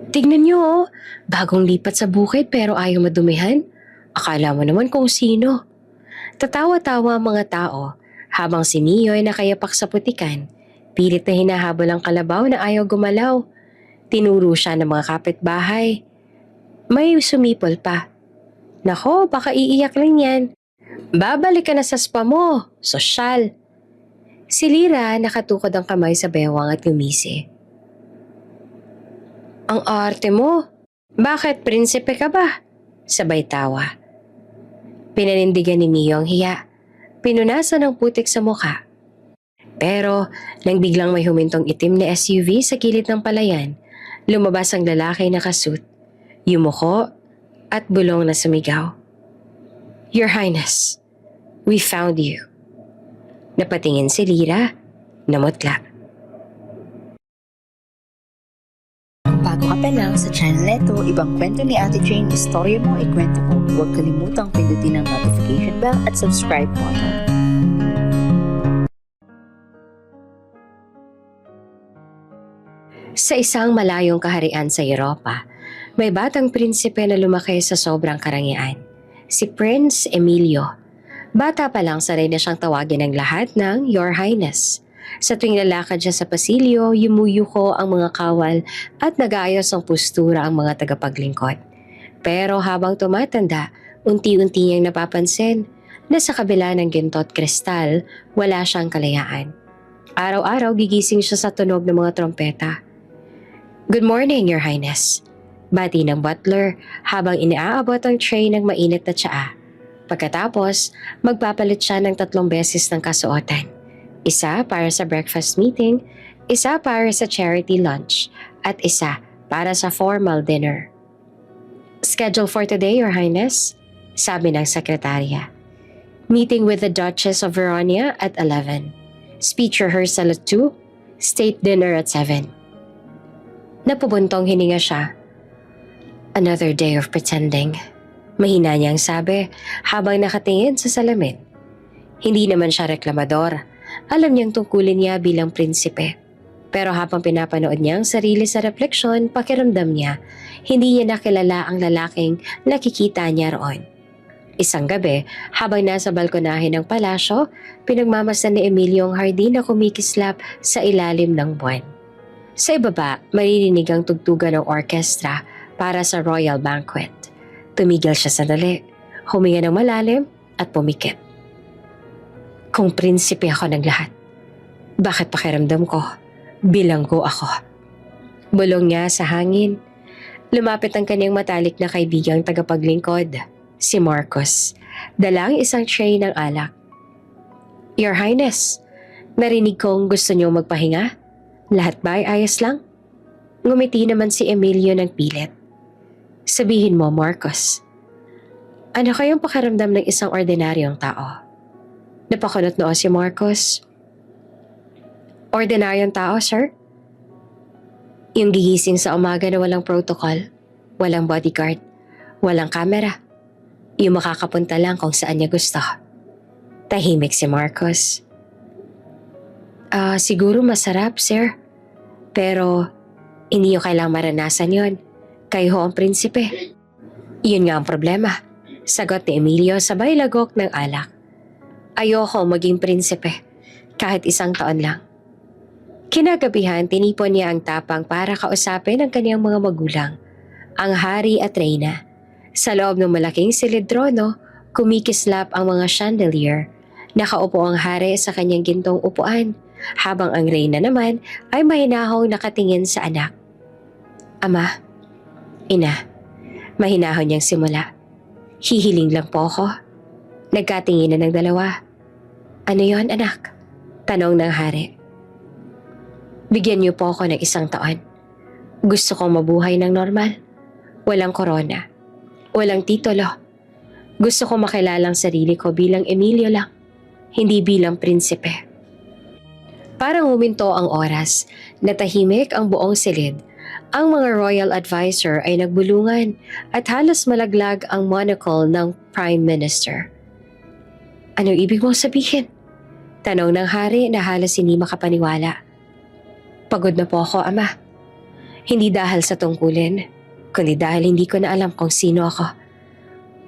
Tignan niyo oh, bagong lipat sa bukid pero ayaw madumihan. Akala mo naman kung sino. Tatawa-tawa ang mga tao habang si Mio ay nakayapak sa putikan. Pilit na hinahabol ang kalabaw na ayaw gumalaw. Tinuro siya ng mga kapitbahay. May sumipol pa. Nako, baka iiyak lang yan. Babalik ka na sa spa mo, sosyal. Si Lira nakatukod ang kamay sa bewang at ngumisi. Ang arte mo. Bakit prinsipe ka ba? Sabay tawa. Pinanindigan ni Mio ang hiya. Pinunasan ng putik sa mukha. Pero nang biglang may humintong itim na SUV sa gilid ng palayan, lumabas ang lalaki na kasuit, yumuko at bulong na sumigaw. Your Highness, we found you. Napatingin si Lira, namutla. Bago ka pa lang sa channel neto, ibang kwento ni Ate Jane, istorya mo, ikwento ko. Huwag kalimutang pindutin ang notification bell at subscribe button. Sa isang malayong kaharian sa Europa, may batang prinsipe na lumaki sa sobrang karangyaan. Si Prince Emilio. Bata pa lang sanay na siyang tawagin ng lahat ng Your Highness. Sa tuwing lalakad siya sa pasilyo, yumuyuko ang mga kawal at nag-aayos ang postura ang mga tagapaglingkod. Pero habang tumatanda, unti-unti niyang napapansin na sa kabila ng ginto at kristal, wala siyang kalayaan. Araw-araw gigising siya sa tunog ng mga trompeta. Good morning, Your Highness. Bati ng butler habang inaabot ang tray ng mainit na tsaa. Pagkatapos, magpapalit siya ng 3 beses ng kasuotan. Isa para sa breakfast meeting, isa para sa charity lunch, at isa para sa formal dinner. Schedule for today, Your Highness, sabi ng sekretarya. Meeting with the Duchess of Veronia at 11. Speech rehearsal at 2. State dinner at 7. Napubuntong hininga siya. Another day of pretending. Mahina niyang sabi habang nakatingin sa salamin. Hindi naman siya reklamador. Alam niyang tungkulin niya bilang prinsipe. Pero habang pinapanood niya ang sarili sa refleksyon, pakiramdam niya, hindi niya nakilala ang lalaking nakikita niya roon. Isang gabi, habang nasa balkonahe ng palasyo, pinagmamasan ni Emilio ang hardin na kumikislap sa ilalim ng buwan. Sa ibaba, maririnig ang tugtugan ng orkestra para sa royal banquet. Tumigil siya sandali, huminga ng malalim at pumikit. Kung prinsipe ako ng lahat, bakit pakiramdam ko? Bilanggo ako. Bulong niya sa hangin. Lumapit ang kanyang matalik na kaibigang tagapaglingkod, si Marcos, dalang isang tray ng alak. Your Highness, narinig kong gusto niyong magpahinga? Lahat ba ay ayos lang? Ngumiti naman si Emilio ng pilit. Sabihin mo, Marcos, ano kayong pakiramdam ng isang ordinaryong tao? Napakunot noo si Marcos. Ordinaryong tao, sir? Yung gigising sa umaga na walang protocol, walang bodyguard, walang kamera. Yung makakapunta lang kung saan niya gusto. Tahimik si Marcos. Siguro masarap, sir. Pero hindi nyo kailangang maranasan yon. Kayo ho ang prinsipe. Yun nga ang problema. Sagot ni Emilio sabay lagok ng alak. Ayoko maging prinsipe. Kahit 1 taon lang. Kinagabihan, tinipon niya ang tapang para kausapin ang kaniyang mga magulang, ang hari at reyna. Sa loob ng malaking silid trono, kumikislap ang mga chandelier. Nakaupo ang hari sa kanyang gintong upuan, habang ang reyna naman ay mahinahong nakatingin sa anak. Ama, ina, mahinahon niyang simula. Hihiling lang po ako. Nagkatinginan ng dalawa. Ano yon, anak? Tanong ng hari. Bigyan niyo po ako ng 1 taon. Gusto kong mabuhay ng normal. Walang korona. Walang titulo. Gusto kong makilalang sarili ko bilang Emilio lang. Hindi bilang prinsipe. Parang huminto ang oras. Natahimik ang buong silid. Ang mga royal advisor ay nagbulungan at halos malaglag ang monocle ng prime minister. Ano ibig mong sabihin? Tanong ng hari na halos hindi makapaniwala. Pagod na po ako, ama. Hindi dahil sa tungkulin, kundi dahil hindi ko na alam kung sino ako.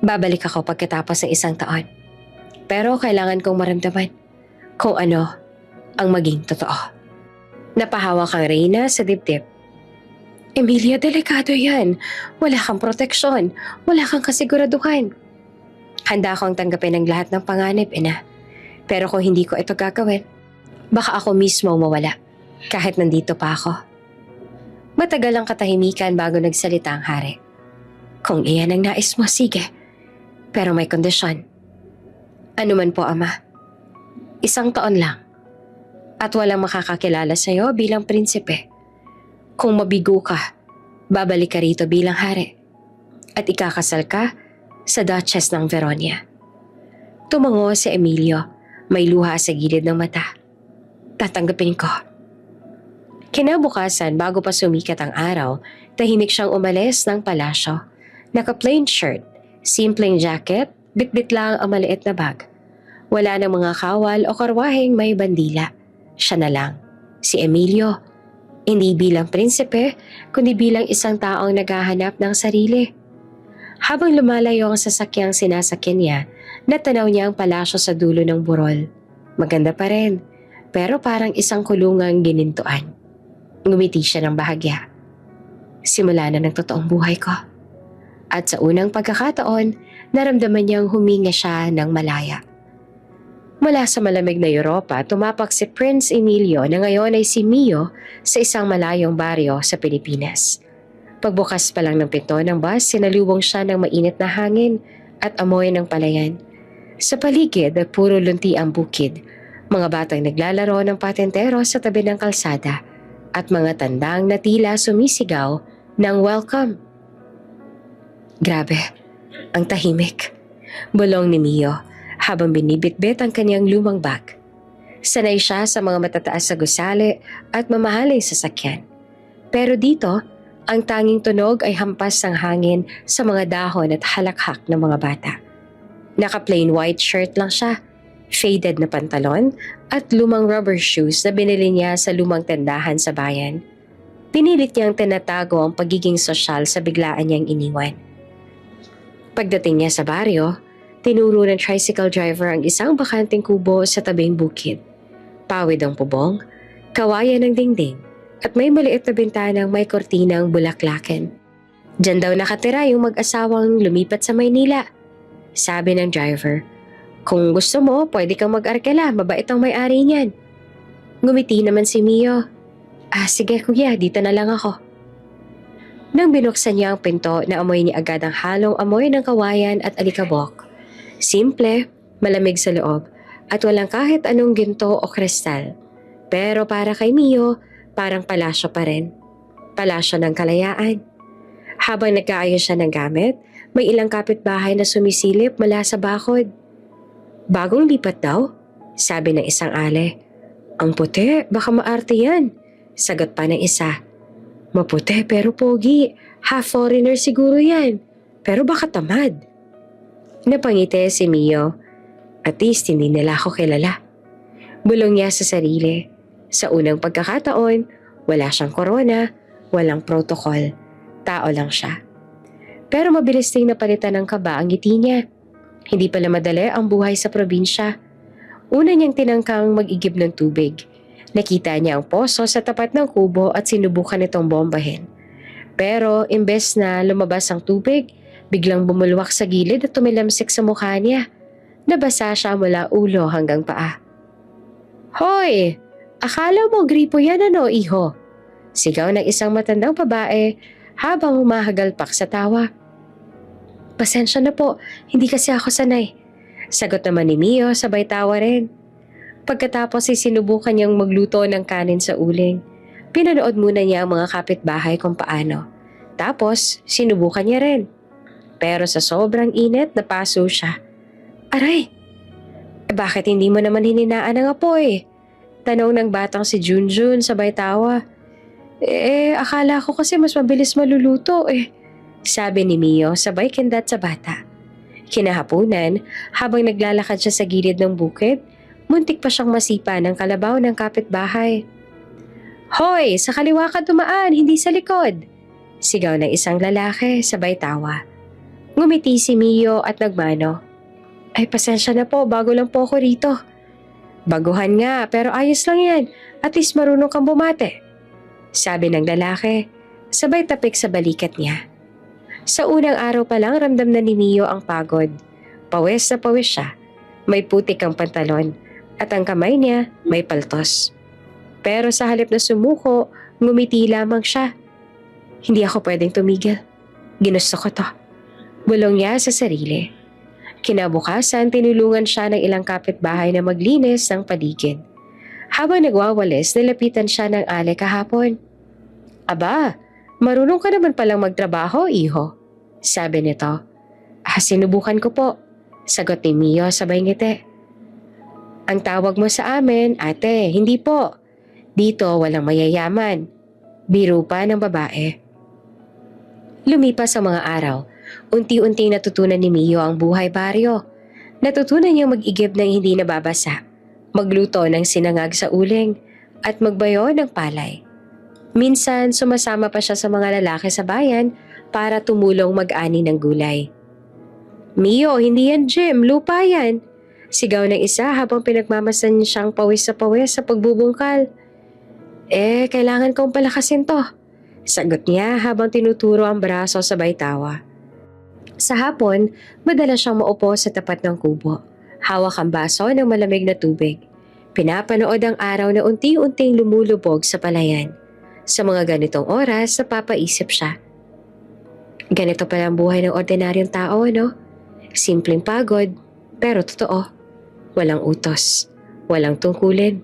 Babalik ako pagkatapos ng isang taon. Pero kailangan kong maramdaman kung ano ang maging totoo. Napahawak ang Reyna sa dibdib. Emilia, delikado yan. Wala kang proteksyon. Wala kang kasiguraduhan. Handa akong tanggapin ang lahat ng panganib, ina. Pero kung hindi ko ito gagawin, baka ako mismo mawala kahit nandito pa ako. Matagal ang katahimikan bago nagsalita ang hari. Kung iyan ang nais mo, sige. Pero may kondisyon. Ano man po, ama. 1 taon lang. At walang makakakilala sa iyo bilang prinsipe. Kung mabigo ka, babalik ka rito bilang hari. At ikakasal ka sa Duchess ng Veronia. Tumango si Emilio, may luha sa gilid ng mata. Tatanggapin ko. Kinabukasan bago pa sumikat ang araw, tahimik siyang umalis ng palasyo. Naka-plain shirt, simpleng jacket, bitbit lang ang maliit na bag. Wala nang mga kawal o karwaheng may bandila. Siya na lang, si Emilio. Hindi bilang prinsipe, kundi bilang isang taong naghahanap ng sarili. Habang lumalayo ang sasakyang sinasakyan niya, natanaw niya ang palasyo sa dulo ng burol. Maganda pa rin, pero parang isang kulungang ginintuan. Ngumiti siya ng bahagya. Simula na ng totoong buhay ko. At sa unang pagkakataon, naramdaman niyang huminga siya ng malaya. Mula sa malamig na Europa, tumapak si Prince Emilio na ngayon ay si Mio sa isang malayong baryo sa Pilipinas. Pagbukas pa lang ng pinto ng bus, sinalubong siya ng mainit na hangin at amoy ng palayan. Sa paligid ay puro lunti ang bukid, mga batang naglalaro ng patentero sa tabi ng kalsada at mga tandang na tila sumisigaw ng welcome. Grabe, ang tahimik. Bulong ni Mio habang binibitbit ang kanyang lumang bag. Sanay siya sa mga matataas sa gusali at mamahaling sasakyan. Pero dito, ang tanging tunog ay hampas ng hangin sa mga dahon at halakhak ng mga bata. Naka-plain white shirt lang siya, faded na pantalon at lumang rubber shoes na binili niya sa lumang tindahan sa bayan. Pinilit niyang tinatago ang pagiging sosyal sa biglaan niyang iniwan. Pagdating niya sa baryo, tinuro ng tricycle driver ang isang bakanteng kubo sa tabing bukid. Pawid ang bubong, kawayan ng dingding, at may maliit na bintanang may kortinang bulaklakin. Diyan daw nakatira yung mag-asawang lumipat sa Maynila. Sabi ng driver, kung gusto mo, pwede kang mag-arkela, mabait ang may-ari niyan. Ngumiti naman si Mio. Sige kuya, dito na lang ako. Nang binuksan niya ang pinto, naamoy niya agad ang halong amoy ng kawayan at alikabok. Simple, malamig sa loob, at walang kahit anong ginto o kristal. Pero para kay Mio, parang palasyo pa rin. Palasyo ng kalayaan. Habang nagkaayos siya ng gamit, may ilang kapitbahay na sumisilip mula sa bakod. Bagong lipat daw, sabi ng isang ale. Ang puti, baka maarte yan, sagot pa ng isa. Maputi pero pogi, half foreigner siguro yan, pero baka tamad. Napangiti si Mio. At least hindi nila ako kilala. Bulong niya sa sarili. Sa unang pagkakataon, wala siyang korona, walang protokol. Tao lang siya. Pero mabilis ding napalitan ng kaba ang ngiti niya. Hindi pala madali ang buhay sa probinsya. Una niyang tinangkang mag-igib ng tubig. Nakita niya ang poso sa tapat ng kubo at sinubukan itong bombahin. Pero imbes na lumabas ang tubig, biglang bumulwak sa gilid at tumilamsik sa mukha niya. Nabasa siya mula ulo hanggang paa. Hoy! Akala mo gripo yan ano, iho? Sigaw ng isang matandang babae habang humahagalpak sa tawa. Pasensya na po, hindi kasi ako sanay. Sagot naman ni Mio sabay tawa rin. Pagkatapos ay sinubukan niyang magluto ng kanin sa uling. Pinanood muna niya ang mga kapitbahay kung paano. Tapos sinubukan niya rin. Pero sa sobrang init, napaso siya. Aray! Bakit hindi mo naman hininaan ang apoy? Tanong ng batang si Junjun sabay tawa. Akala ko kasi mas mabilis maluluto sabi ni Mio sabay kindat sa bata. Kinahapunan, habang naglalakad siya sa gilid ng bukid, muntik pa siyang masipa ng kalabaw ng kapitbahay. Hoy, sa kaliwa ka dumaan, hindi sa likod! Sigaw ng isang lalaki sabay tawa. Ngumiti si Mio at nagmano. Ay pasensya na po, bago lang po ako rito. Baguhan nga, pero ayos lang yan. At least marunong kang bumate. Sabi ng lalaki, sabay tapik sa balikat niya. Sa unang araw pa lang ramdam na ni Mio ang pagod. Pawis na pawis siya. May putik ang pantalon at ang kamay niya may paltos. Pero sa halip na sumuko, ngumiti lamang siya. Hindi ako pwedeng tumigil. Ginusto ko to. Bulong niya sa sarili. Kinabukasan, tinulungan siya ng ilang kapitbahay na maglinis ng paligid. Habang nagwawalis, nilapitan siya ng Ale kahapon. Aba, marunong ka naman palang magtrabaho, iho. Sabi nito. Sinubukan ko po. Sagot ni Mio sabay ngiti. Ang tawag mo sa amin, ate, hindi po. Dito walang mayayaman. Biro pa ng babae. Lumipas ang mga araw. Unti-unting natutunan ni Mio ang buhay baryo. Natutunan niyang mag-igib ng hindi nababasa, magluto ng sinangag sa uling, at magbayo ng palay. Minsan, sumasama pa siya sa mga lalaki sa bayan para tumulong mag-ani ng gulay. Mio, hindi yan gym, lupa yan. Sigaw ng isa habang pinagmamasan siyang pawis sa pawis sa pagbubungkal. Kailangan kong palakasin to. Sagot niya habang tinuturo ang braso sabay tawa. Sa hapon, madalas siyang maupo sa tapat ng kubo. Hawak ang baso ng malamig na tubig. Pinapanood ang araw na unti-unting lumulubog sa palayan. Sa mga ganitong oras, napapaisip siya. Ganito pala ang buhay ng ordinaryong tao, no? Simpleng pagod, pero totoo. Walang utos, walang tungkulin.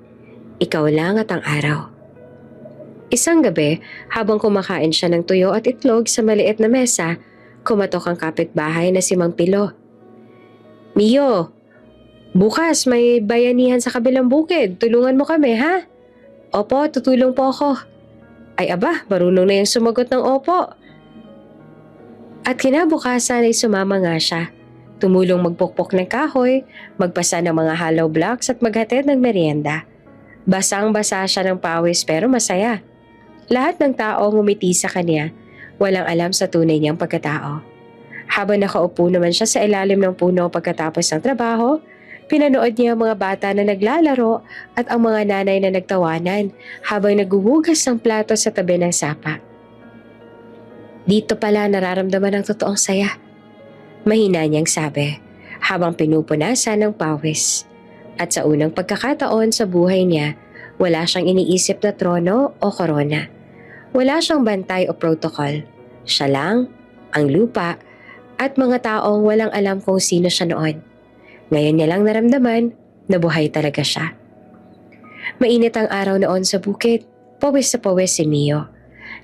Ikaw lang at ang araw. Isang gabi, habang kumakain siya ng tuyo at itlog sa maliit na mesa, kumatok ang kapitbahay na si Mang Pilo. Mio, bukas may bayanihan sa kabilang bukid. Tulungan mo kami, ha? Opo, tutulong po ako. Ay aba, marunong na yung sumagot ng opo. At kinabukasan ay sumama nga siya. Tumulong magpukpok ng kahoy, magpasa ng mga hollow blocks at maghatid ng merienda. Basang-basa siya ng pawis pero masaya. Lahat ng tao ngumiti sa kanya. Walang alam sa tunay niyang pagkatao. Habang nakaupo naman siya sa ilalim ng puno pagkatapos ng trabaho, pinanood niya ang mga bata na naglalaro at ang mga nanay na nagtawanan habang naguhugas ng plato sa tabi ng sapa. Dito pala nararamdaman ang totoong saya. Mahina niyang sabi habang pinupunasan ng pawis. At sa unang pagkakataon sa buhay niya, wala siyang iniisip na trono o korona. Wala siyang bantay o protocol. Siya lang, ang lupa, at mga taong walang alam kung sino siya noon. Ngayon niya lang naramdaman na buhay talaga siya. Mainit ang araw noon sa bukid. Pawis sa pawis si Mio.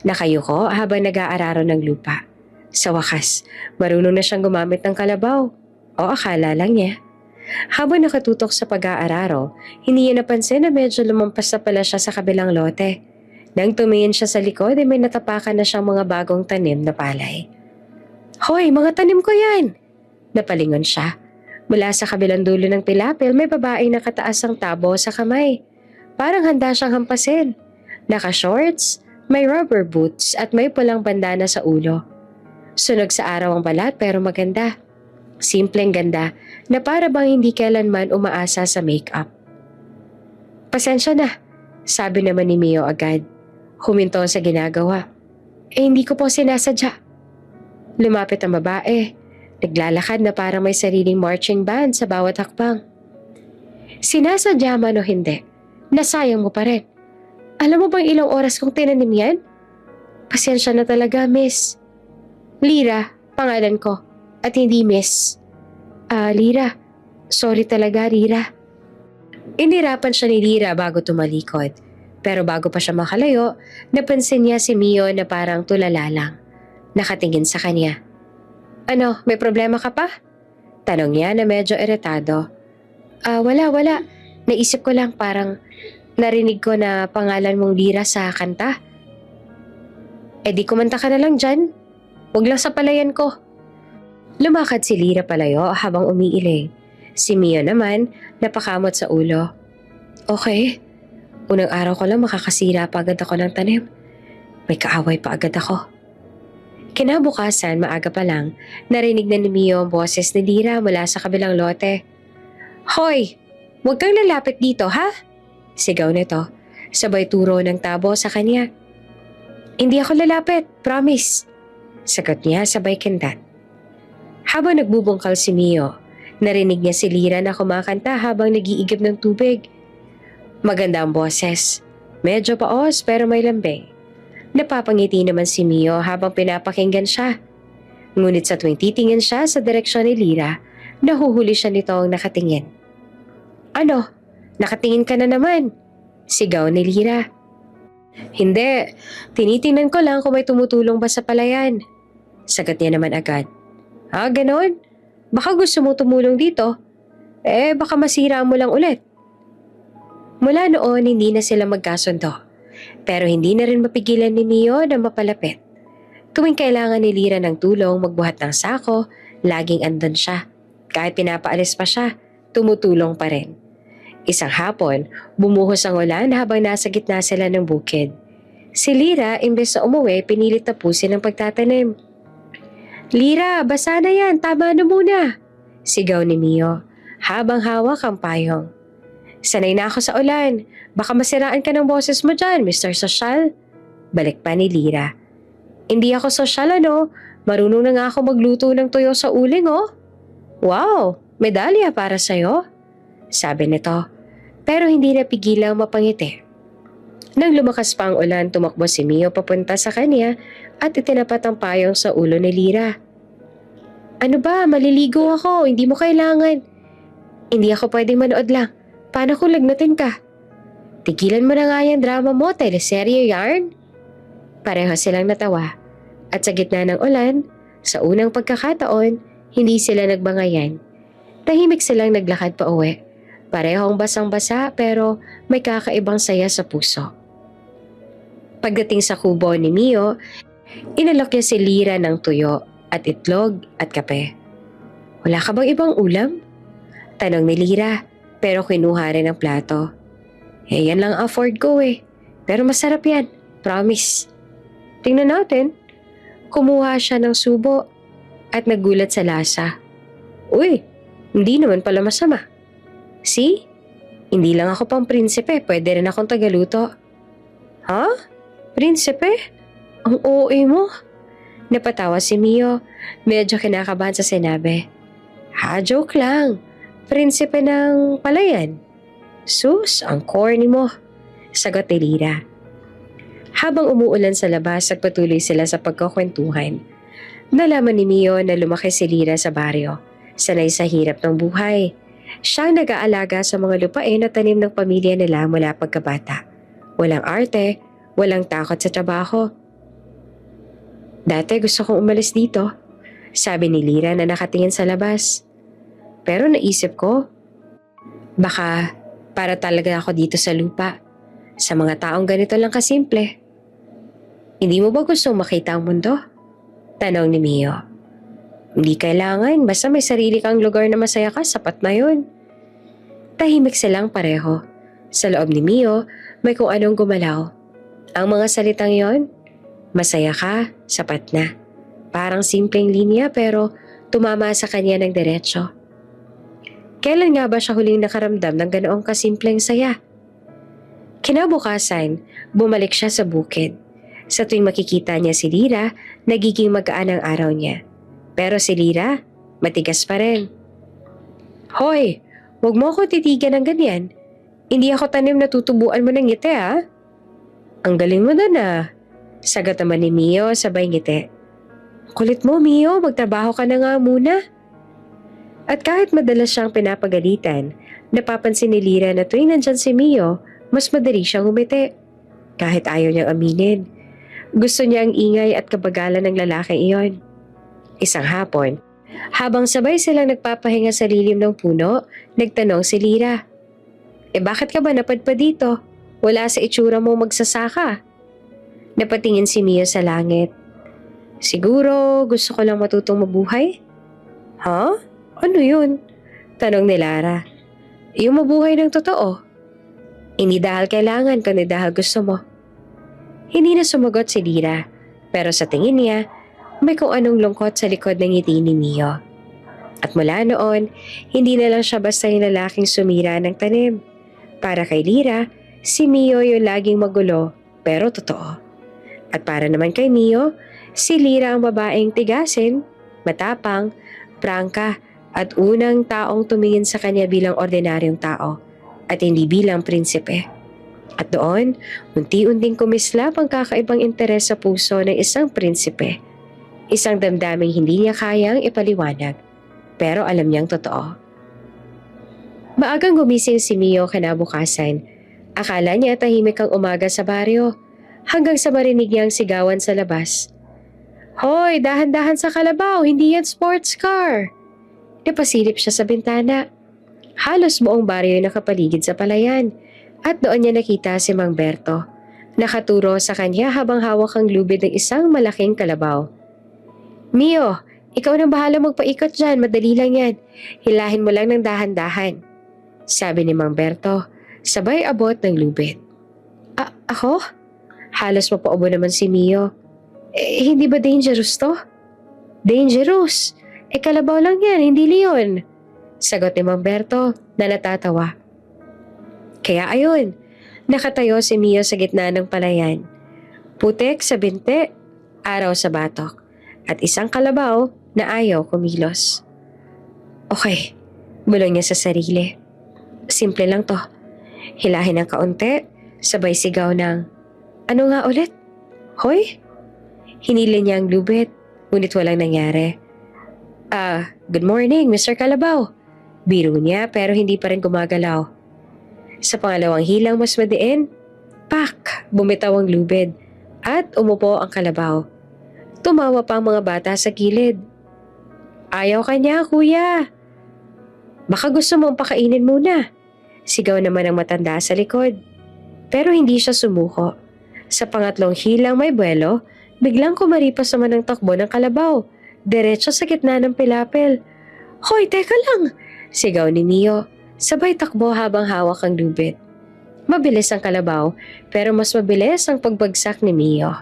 Nakayuko habang nag-aararo ng lupa. Sa wakas, marunong na siyang gumamit ng kalabaw. O akala lang niya. Habang nakatutok sa pag-aararo, hindi niya napansin na medyo lumampas na pala siya sa kabilang lote. Nang tumingin siya sa likod ay may natapakan na siyang mga bagong tanim na palay. Hoy, mga tanim ko yan! Napalingon siya. Mula sa kabilang dulo ng pilapil may babaeng nakataas ang tabo sa kamay. Parang handa siyang hampasin. Naka-shorts, may rubber boots at may pulang bandana sa ulo. Sunog sa araw ang balat pero maganda. Simpleng ganda na para bang hindi kailanman umaasa sa make-up. Pasensya na, sabi naman ni Mio agad. Huminto sa ginagawa. Hindi ko po sinasadya. Lumapit ang babae. Naglalakad na parang may sariling marching band sa bawat hakbang. Sinasadya man o hindi, nasayang mo pa rin. Alam mo bang ilang oras kong tinanim yan? Pasensya na talaga, miss. Lira, pangalan ko. At hindi miss. Lira. Sorry talaga, Lira. Inirapan siya ni Lira bago tumalikod. Pero bago pa siya makalayo, napansin niya si Mio na parang tulala lang. Nakatingin sa kanya. Ano, may problema ka pa? Tanong niya na medyo iritado. Wala. Naisip ko lang parang narinig ko na pangalan mong Lira sa kanta. Di kumanta ka na lang dyan. Huwag lang sa palayan ko. Lumakad si Lira palayo habang umiiling. Si Mio naman napakamot sa ulo. Okay. Unang araw ko lang makakasira pa agad ako ng tanim. May kaaway pa agad ako. Kinabukasan, maaga pa lang, narinig na ni Mio ang boses ni Lira mula sa kabilang lote. Hoy! Huwag kang lalapit dito, ha? Sigaw nito, sabay turo ng tabo sa kanya. Hindi ako lalapit, promise. Sagot niya sabay kindat. Habang nagbubungkal si Mio, narinig niya si Lira na kumakanta habang nag-iigib ng tubig. Maganda ang boses. Medyo paos pero may lambing. Napapangiti naman si Mio habang pinapakinggan siya. Ngunit sa tuwing titingin siya sa direksyon ni Lira, nahuhuli siya nitong nakatingin. Ano? Nakatingin ka na naman? Sigaw ni Lira. Hindi. Tinitingnan ko lang kung may tumutulong ba sa palayan. Sagot niya naman agad. Ah, ganon? Baka gusto mo tumulong dito? Baka masira mo lang ulit. Mula noon, hindi na sila magkasundo. Pero hindi na rin mapigilan ni Mio na mapalapit. Tuwing kailangan ni Lira ng tulong magbuhat ng sako, laging andun siya. Kahit pinapaalis pa siya, tumutulong pa rin. Isang hapon, bumuhos ang ulan habang nasa gitna sila ng bukid. Si Lira, imbes na umuwi, pinilit tapusin ang pagtatanim. Lira, basa na yan, tama na muna! Sigaw ni Mio, habang hawak ang payong. Sanay na ako sa ulan, baka masiraan ka ng boses mo dyan, Mr. Sosyal. Balik pa ni Lira. Hindi ako sosyal ano, marunong na nga ako magluto ng tuyo sa uling oh. Wow, medalya para sa'yo. Sabi nito, pero hindi napigilang mapangiti. Nang lumakas pa ang ulan, tumakbo si Mio papunta sa kanya at itinapat ang payong sa ulo ni Lira. Ano ba, maliligo ako, hindi mo kailangan. Hindi ako pwedeng manood lang, paano kung lagnatin ka? Tigilan mo na nga yung drama mo, teleserye yarn? Pareho silang natawa at sa gitna ng ulan, sa unang pagkakataon, hindi sila nagbangayan. Tahimik silang naglakad pa uwi. Parehong basang-basa pero may kakaibang saya sa puso. Pagdating sa kubo ni Mio, inalok niya si Lira ng tuyo at itlog at kape. Wala ka bang ibang ulam? Tanong ni Lira pero kinuha rin ang plato. Yan lang afford ko pero masarap yan, promise. Tingnan natin. Kumuha siya ng subo at nagulat sa lasa. Uy, hindi naman pala masama. See? Hindi lang ako pang prinsipe, pwede rin akong tagaluto. Ha? Prinsipe? Ang OA mo? Napatawa si Mio, medyo kinakabahan sa sinabi. Ha, joke lang. Prinsipe ng palayan. Sus, ang corny mo. Sagot ni Lira. Habang umuulan sa labas, nagpatuloy sila sa pagkakwentuhan. Nalaman ni Mio na lumaki si Lira sa baryo, sanay sa hirap ng buhay. Siyang nag-aalaga sa mga lupain na tanim ng pamilya nila mula pagkabata. Walang arte, walang takot sa trabaho. Dati gusto kong umalis dito, sabi ni Lira na nakatingin sa labas. Pero naisip ko, baka para talaga ako dito sa lupa, sa mga taong ganito lang kasimple. Hindi mo ba gustong makita ang mundo? Tanong ni Mio. Hindi kailangan, basta may sarili kang lugar na masaya ka, sapat na yun. Tahimik silang pareho. Sa loob ni Mio, may kung anong gumalaw. Ang mga salitang yon, masaya ka, sapat na. Parang simpleng linya pero tumama sa kanya ng diretsyo. Kailan nga ba siya huling nakaramdam ng ganoong kasimpleng saya? Kinabukasan, bumalik siya sa bukid. Sa tuwing makikita niya si Lira, nagiging magaan ang araw niya. Pero si Lira, matigas pa rin. Hoy, huwag mo ako titigan ng ganyan. Hindi ako tanim na tutubuan mo ng ngiti ha. Ang galing mo doon Sagot naman ni Mio sabay ngiti. Kulit mo Mio, magtrabaho ka na nga muna. At kahit madalas siyang pinapagalitan, napapansin ni Lira na tuwing nandyan si Mio, mas madali siyang umiti. Kahit ayaw niyang aminin. Gusto niya ang ingay at kabagalan ng lalaking iyon. Isang hapon, habang sabay silang nagpapahinga sa lilim ng puno, nagtanong si Lira. Bakit ka ba napadpa dito? Wala sa itsura mo magsasaka. Napatingin si Mio sa langit. Siguro gusto ko lang matutong mabuhay? Ha? Ano yun? Tanong ni Lara. Yung mabuhay ng totoo. Hindi dahil kailangan, kundi dahil gusto mo. Hindi na sumagot si Lira, pero sa tingin niya, may kung anong lungkot sa likod ng ngiti ni Mio. At mula noon, hindi na lang siya basta yung lalaking sumira ng tanim. Para kay Lira, si Mio yung laging magulo pero totoo. At para naman kay Mio, si Lira ang babaeng tigasin, matapang, prangka at unang taong tumingin sa kanya bilang ordinaryong tao at hindi bilang prinsipe. At doon, unti-unting kumislap ang kakaibang interes sa puso ng isang prinsipe. Isang damdaming hindi niya kayang ipaliwanag, pero alam niyang totoo. Maagang gumising si Mio kinabukasan. Akala niya tahimik ang umaga sa baryo, hanggang sa marinig niyang sigawan sa labas. "Hoy, dahan-dahan sa kalabaw, hindi yan sports car!" Napasilip siya sa bintana. Halos buong baryo ay nakapaligid sa palayan, at doon niya nakita si Mang Berto. Nakaturo sa kanya habang hawak ang lubid ng isang malaking kalabaw. "Mio, ikaw nang bahala magpaikot dyan, madali lang yan. Hilahin mo lang ng dahan-dahan," sabi ni Mang Berto, sabay abot ng lubid. Ako? Halos mapaubo naman si Mio. Hindi ba dangerous to?" "Dangerous? Kalabaw lang yan, hindi leon," sagot ni Mang Berto na natatawa. Kaya ayun, nakatayo si Mio sa gitna ng palayan. Putek sa binte, araw sa batok, at isang kalabaw na ayaw kumilos. "Okay," bulong niya sa sarili. "Simple lang to." Hilahin ng kaunti, sabay sigaw ng, "Ano nga ulit? Hoy?" Hinili niya ang lubid, ngunit walang nangyari. Good morning, Mr. Kalabaw." Biro niya pero hindi pa rin gumagalaw. Sa pangalawang hilang mas madiin, pak! Bumitaw ang lubid at umupo ang kalabaw. Tumawa pa ang mga bata sa gilid. "Ayaw ka niya, kuya. Baka gusto mong pakainin muna," sigaw naman ang matanda sa likod. Pero hindi siya sumuko. Sa pangatlong hilang may buwelo, biglang kumaripas naman ang takbo ng kalabaw, diretso sa gitna ng pilapil. "Hoy, teka lang!" sigaw ni Mio, sabay takbo habang hawak ang lubid. Mabilis ang kalabaw, pero mas mabilis ang pagbagsak ni Mio.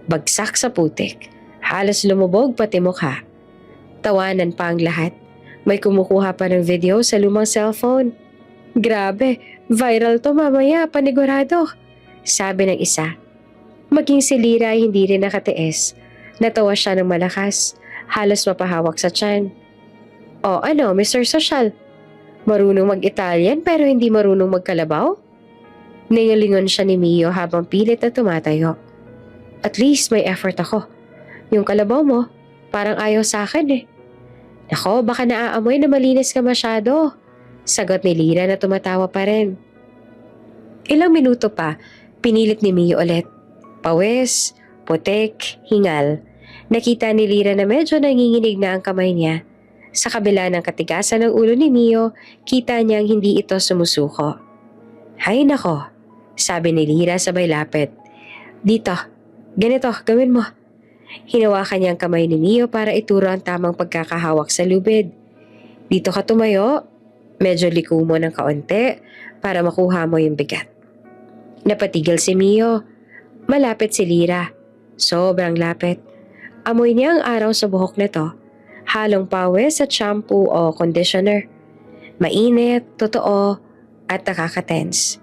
Bagsak sa putik, halos lumubog pati mukha. Tawanan pa ang lahat. May kumukuha pa ng video sa lumang cellphone. "Grabe, viral to mamaya, panigurado," sabi ng isa. Maging si Lira ay hindi rin nakatiis. Natawa siya ng malakas, halos mapahawak sa tiyan. "O ano, Mr. Social? Marunong mag-Italian pero hindi marunong magkalabaw?" Ningalingon siya ni Mio habang pilit na tumatayo. "At least may effort ako. Yung kalabaw mo, parang ayaw sa akin eh." "Nako, baka naaamoy na malinis ka masyado," sagot ni Lira na tumatawa pa rin. Ilang minuto pa, pinilit ni Mio ulit. Pawis, putik, hingal. Nakita ni Lira na medyo nanginginig na ang kamay niya. Sa kabila ng katigasan ng ulo ni Mio, kita niyang hindi ito sumusuko. "Hay nako," sabi ni Lira sabay lapit. "Dito, ganito, gawin mo." Hinawakan niya ang kamay ni Mio para ituro ang tamang pagkakahawak sa lubid. "Dito ka tumayo, medyo liko mo ng kaunti para makuha mo yung bigat." Napatigil si Mio. Malapit si Lira. Sobrang lapit. Amoy niya ang araw sa buhok nito. Halong pawis at shampoo o conditioner. Mainit, totoo, at nakaka-tense.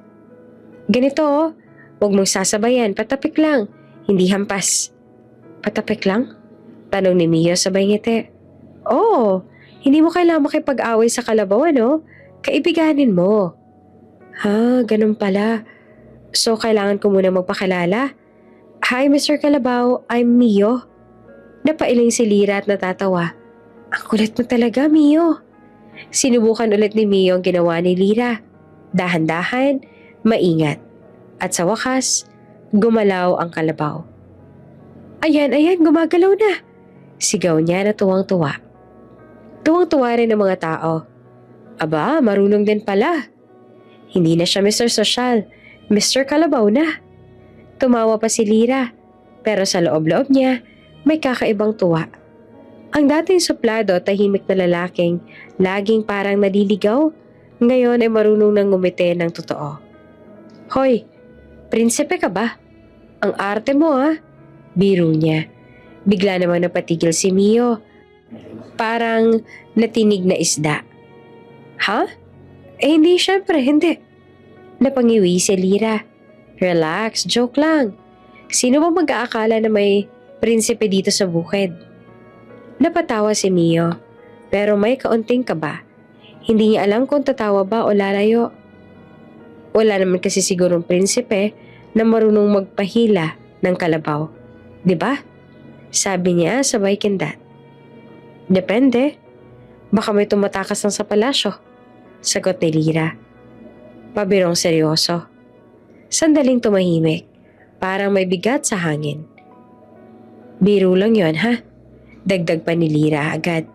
"Ganito, huwag mong sasabayan, patapik lang, hindi hampas." "Patapik lang?" tanong ni Mio sabay ngiti. "Oo, hindi mo kailangan makipag-away sa kalabaw, ano? Kaibiganin mo." Ganun pala. So kailangan ko muna magpakilala. "Hi, Mr. Kalabaw, I'm Mio." Napailing si Lira at natatawa. "Ang kulit mo talaga, Mio." Sinubukan ulit ni Mio ang ginawa ni Lira. Dahan-dahan, maingat. At sa wakas, gumalaw ang kalabaw. Ayan, gumagalaw na," sigaw niya na tuwang-tuwa. Tuwang-tuwa rin ang mga tao. Aba, marunong din pala. Hindi na siya Mr. Social, Mr. Kalabaw na. Tumawa pa si Lira, pero sa loob-loob niya, may kakaibang tuwa. Ang dating suplado at tahimik na lalaking, laging parang naliligaw, ngayon ay marunong nang ngumiti ng totoo. Hoy, prinsipe ka ba? Ang arte mo ha? Biro niya. Bigla naman napatigil si Mio. Parang natinig na isda. Ha? Hindi, syempre, hindi. Napangiwi si Lyra. Relax, joke lang. Sino ba mag-aakala na may prinsipe dito sa bukid? Napatawa si Mio, pero may kaunting kaba. Hindi niya alam kung tatawa ba o lalayo. Wala naman kasi sigurong prinsipe na marunong magpahila ng kalabaw. 'Di ba? Sabi niya sabay kindat. Depende. Baka may tumatakas lang sa palasyo. Sagot ni Lyra. Pabirong seryoso. Sandaling tumahimik. Parang may bigat sa hangin. Biro lang yon ha? Dagdag pa ni Lyra agad.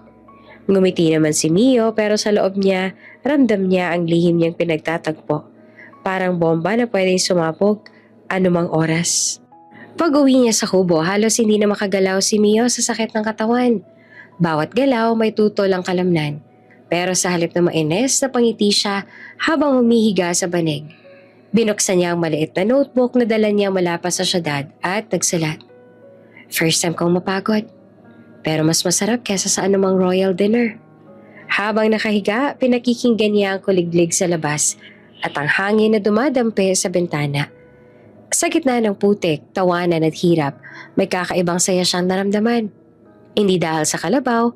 Ngumiti naman si Mio pero sa loob niya, ramdam niya ang lihim niyang pinagtatagpo. Parang bomba na pwedeng sumabog anumang oras. Pag uwi niya sa kubo, halos hindi na makagalaw si Mio sa sakit ng katawan. Bawat galaw may tutol ang kalamnan. Pero sa halip na mainis, napangiti siya habang humihiga sa banig. Binuksan niya ang maliit na notebook na dala niya mula pa sa syudad at nagsulat. First time kong mapagod. Pero mas masarap kesa sa anumang royal dinner. Habang nakahiga, pinakikinggan niya ang kuliglig sa labas at ang hangin na dumadampi sa bintana. Sa gitna ng putik, tawanan at hirap, may kakaibang saya siyang naramdaman. Hindi dahil sa kalabaw,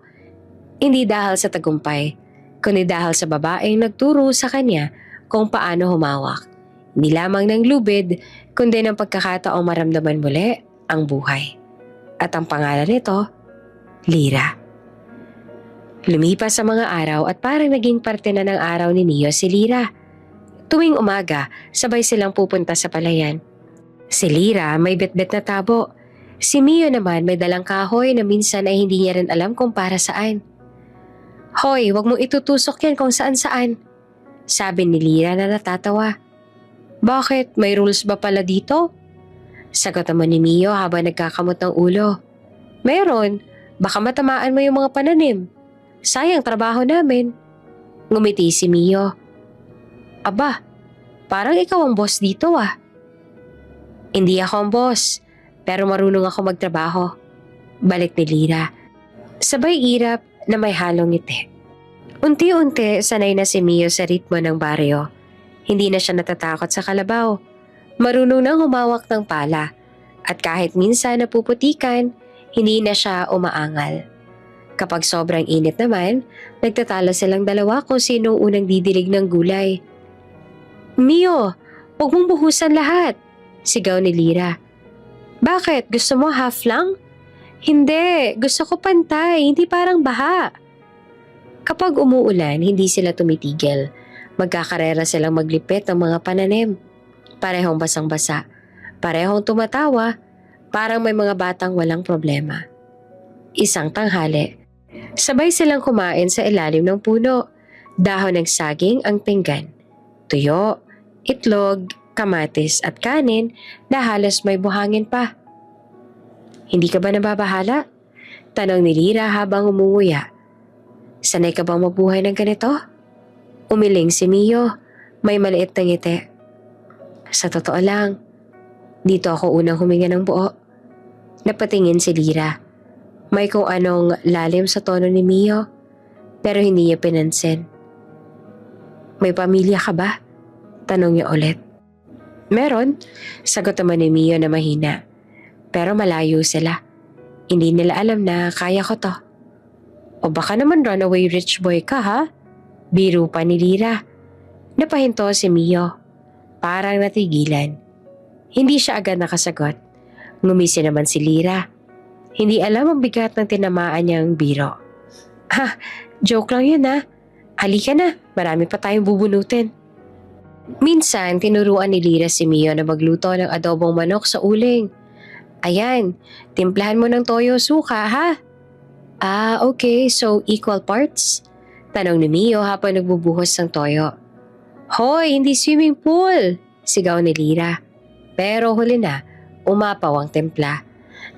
hindi dahil sa tagumpay, kundi dahil sa babaeng nagturo sa kanya kung paano humawak. Hindi lamang ng lubid, kundi ng pagkakataong maramdaman muli ang buhay. At ang pangalan nito, Lyra. Lumipas sa mga araw at parang naging parte na ng araw ni Mio si Lyra. Tuwing umaga, sabay silang pupunta sa palayan. Si Lyra may bitbit na tabo. Si Mio naman may dalang kahoy na minsan ay hindi niya rin alam kung para saan. Hoy, wag mong itutusok yan kung saan-saan. Sabi ni Lyra na natatawa. Bakit? May rules ba pala dito? Sagot naman ni Mio habang nagkakamot ng ulo. Meron. Baka matamaan mo yung mga pananim. Sayang trabaho namin. Ngumiti si Mio. Aba, parang ikaw ang boss dito ah. Hindi ako ang boss, pero marunong ako magtrabaho. Balik ni Lyra. Sabay irap na may halong ngiti. Unti-unti sanay na si Mio sa ritmo ng baryo. Hindi na siya natatakot sa kalabaw. Marunong nang humawak ng pala. At kahit minsan napuputikan, hindi na siya umaangal. Kapag sobrang init naman, nagtatalo silang dalawa kung sinong unang didilig ng gulay. Mio, huwag mong buhusan lahat, sigaw ni Lyra. Bakit? Gusto mo half lang? Hindi, gusto ko pantay, hindi parang baha. Kapag umuulan, hindi sila tumitigil. Magkakarera silang maglipit ng mga pananim. Parehong basang-basa. Parehong tumatawa. Parang may mga batang walang problema. Isang tanghali. Sabay silang kumain sa ilalim ng puno. Dahon ng saging ang pinggan. Tuyo, itlog, kamatis at kanin na halos may buhangin pa. Hindi ka ba nababahala? Tanong ni Lyra habang umunguya. Sanay ka bang mabuhay ng ganito? Umiling si Mio, may maliit na ngiti. Sa totoo lang, dito ako unang huminga ng buo. Napatingin si Lyra. May kung anong lalim sa tono ni Mio, pero hindi niya pinansin. May pamilya ka ba? Tanong niya ulit. Meron, sagot naman ni Mio na mahina. Pero malayo sila. Hindi nila alam na kaya ko to. O baka naman runaway rich boy ka ha? Biro pa ni Lyra. Napahinto si Mio. Parang natigilan. Hindi siya agad nakasagot. Ngumisi naman si Lyra. Hindi alam ang bigat ng tinamaan niyang biro. Ha, joke lang yun ha. Halika na, marami pa tayong bubunutin. Minsan, tinuruan ni Lyra si Mio na magluto ng adobong manok sa uling. Ayan, timplahan mo ng toyo suka ha? Ah, okay, so equal parts? Tanong ni Mio habang nagbubuhos ng toyo. Hoy, hindi swimming pool! Sigaw ni Lyra. Pero huli na, umapaw ang timpla.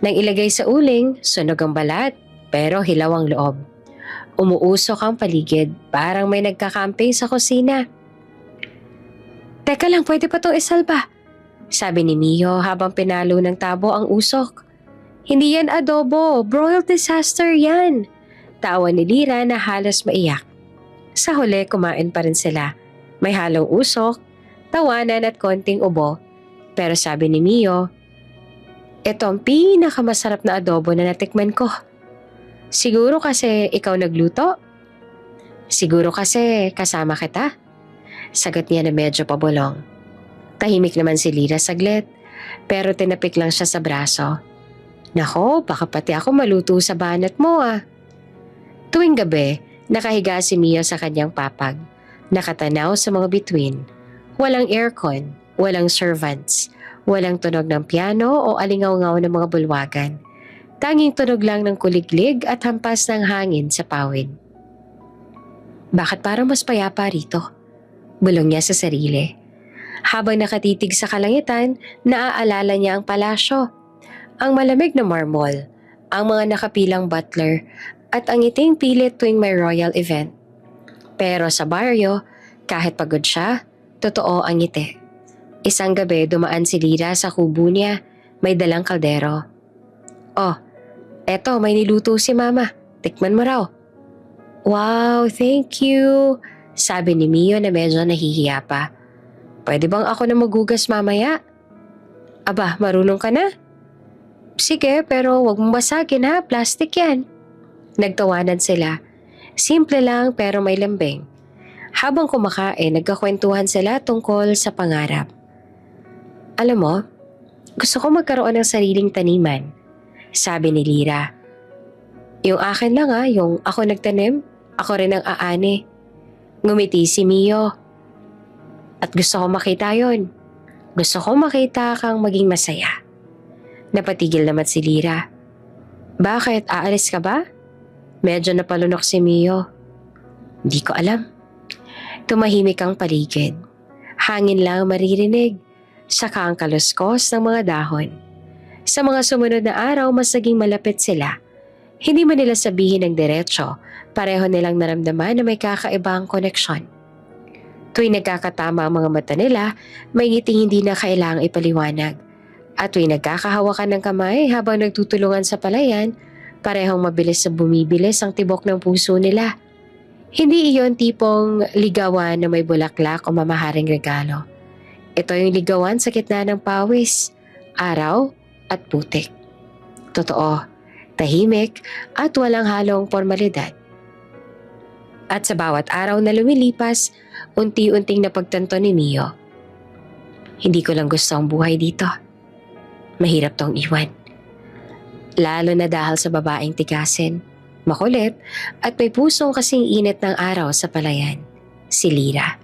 Nang ilagay sa uling, sunog ang balat, pero hilaw ang loob. Umuusok ang paligid, parang may nagkakamping sa kusina. Teka lang, pwede pa itong isalba, sabi ni Mio habang pinalo ng tabo ang usok. Hindi yan adobo, broiled disaster yan. Tawa ni Lira na halos maiyak. Sa huli, kumain pa rin sila. May halong usok, tawanan at konting ubo. Pero sabi ni Mio, ito ang pinakamasarap na adobo na natikman ko. Siguro kasi ikaw nagluto? Siguro kasi kasama kita? Sagot niya na medyo pabulong. Tahimik naman si Lira saglit, pero tinapik lang siya sa braso. Nako, baka pati ako maluto sa banat mo ah. Tuwing gabi, nakahiga si Mio sa kanyang papag, nakatanaw sa mga bituin. Walang aircon, walang servants, walang tunog ng piano o alingaw-ngaw ng mga bulwagan. Tanging tunog lang ng kuliglig at hampas ng hangin sa pawid. Bakit parang mas payapa rito? Bulong niya sa sarili. Habang nakatitig sa kalangitan, naaalala niya ang palasyo, ang malamig na marmol, ang mga nakapilang butler, at ang ngiting pilit tuwing may royal event. Pero sa baryo, kahit pagod siya, totoo ang ngiti. Isang gabi dumaan si Lira sa kubo niya, may dalang kaldero. Oh, eto may niluto si Mama, tikman mo raw. Wow, thank you, sabi ni Mio na medyo nahihiya pa. Pwede bang ako na magugas mamaya? Aba, marunong ka na? Sige, pero wag mong basagin ha, plastic yan. Nagtawanan sila. Simple lang pero may lambing. Habang kumakain, nagkakwentuhan sila tungkol sa pangarap. Alam mo, gusto ko magkaroon ng sariling taniman, sabi ni Lira. Yung akin lang yung ako nagtanim, ako rin ang aani. Ngumiti si Mio. At gusto ko makita yon. Gusto ko makita kang maging masaya. Napatigil naman si Lira. Bakit? Aalis ka ba? Medyo napalunok si Mio. Hindi ko alam. Tumahimik ang paligid. Hangin lang maririnig. Saka ang kaluskos ng mga dahon. Sa mga sumunod na araw, mas naging malapit sila. Hindi man nila sabihin ng diretsyo, pareho nilang naramdaman na may kakaibang koneksyon. Tuwing nagkakatama ang mga mata nila, may ngiting hindi na kailangang ipaliwanag. At tuwing nagkakahawakan ng kamay habang nagtutulungan sa palayan, parehong mabilis na bumibilis ang tibok ng puso nila. Hindi iyon tipong ligawan na may bulaklak o mamaharing regalo. Ito yung ligawan sa gitna ng pawis, araw at putik. Totoo, tahimik at walang halong formalidad. At sa bawat araw na lumilipas, unti-unting napagtanto ni Mio. Hindi ko lang gusto ang buhay dito. Mahirap tong iwan. Lalo na dahil sa babaeng tigasin, makulit at may pusong kasing init ng araw sa palayan, si Lira.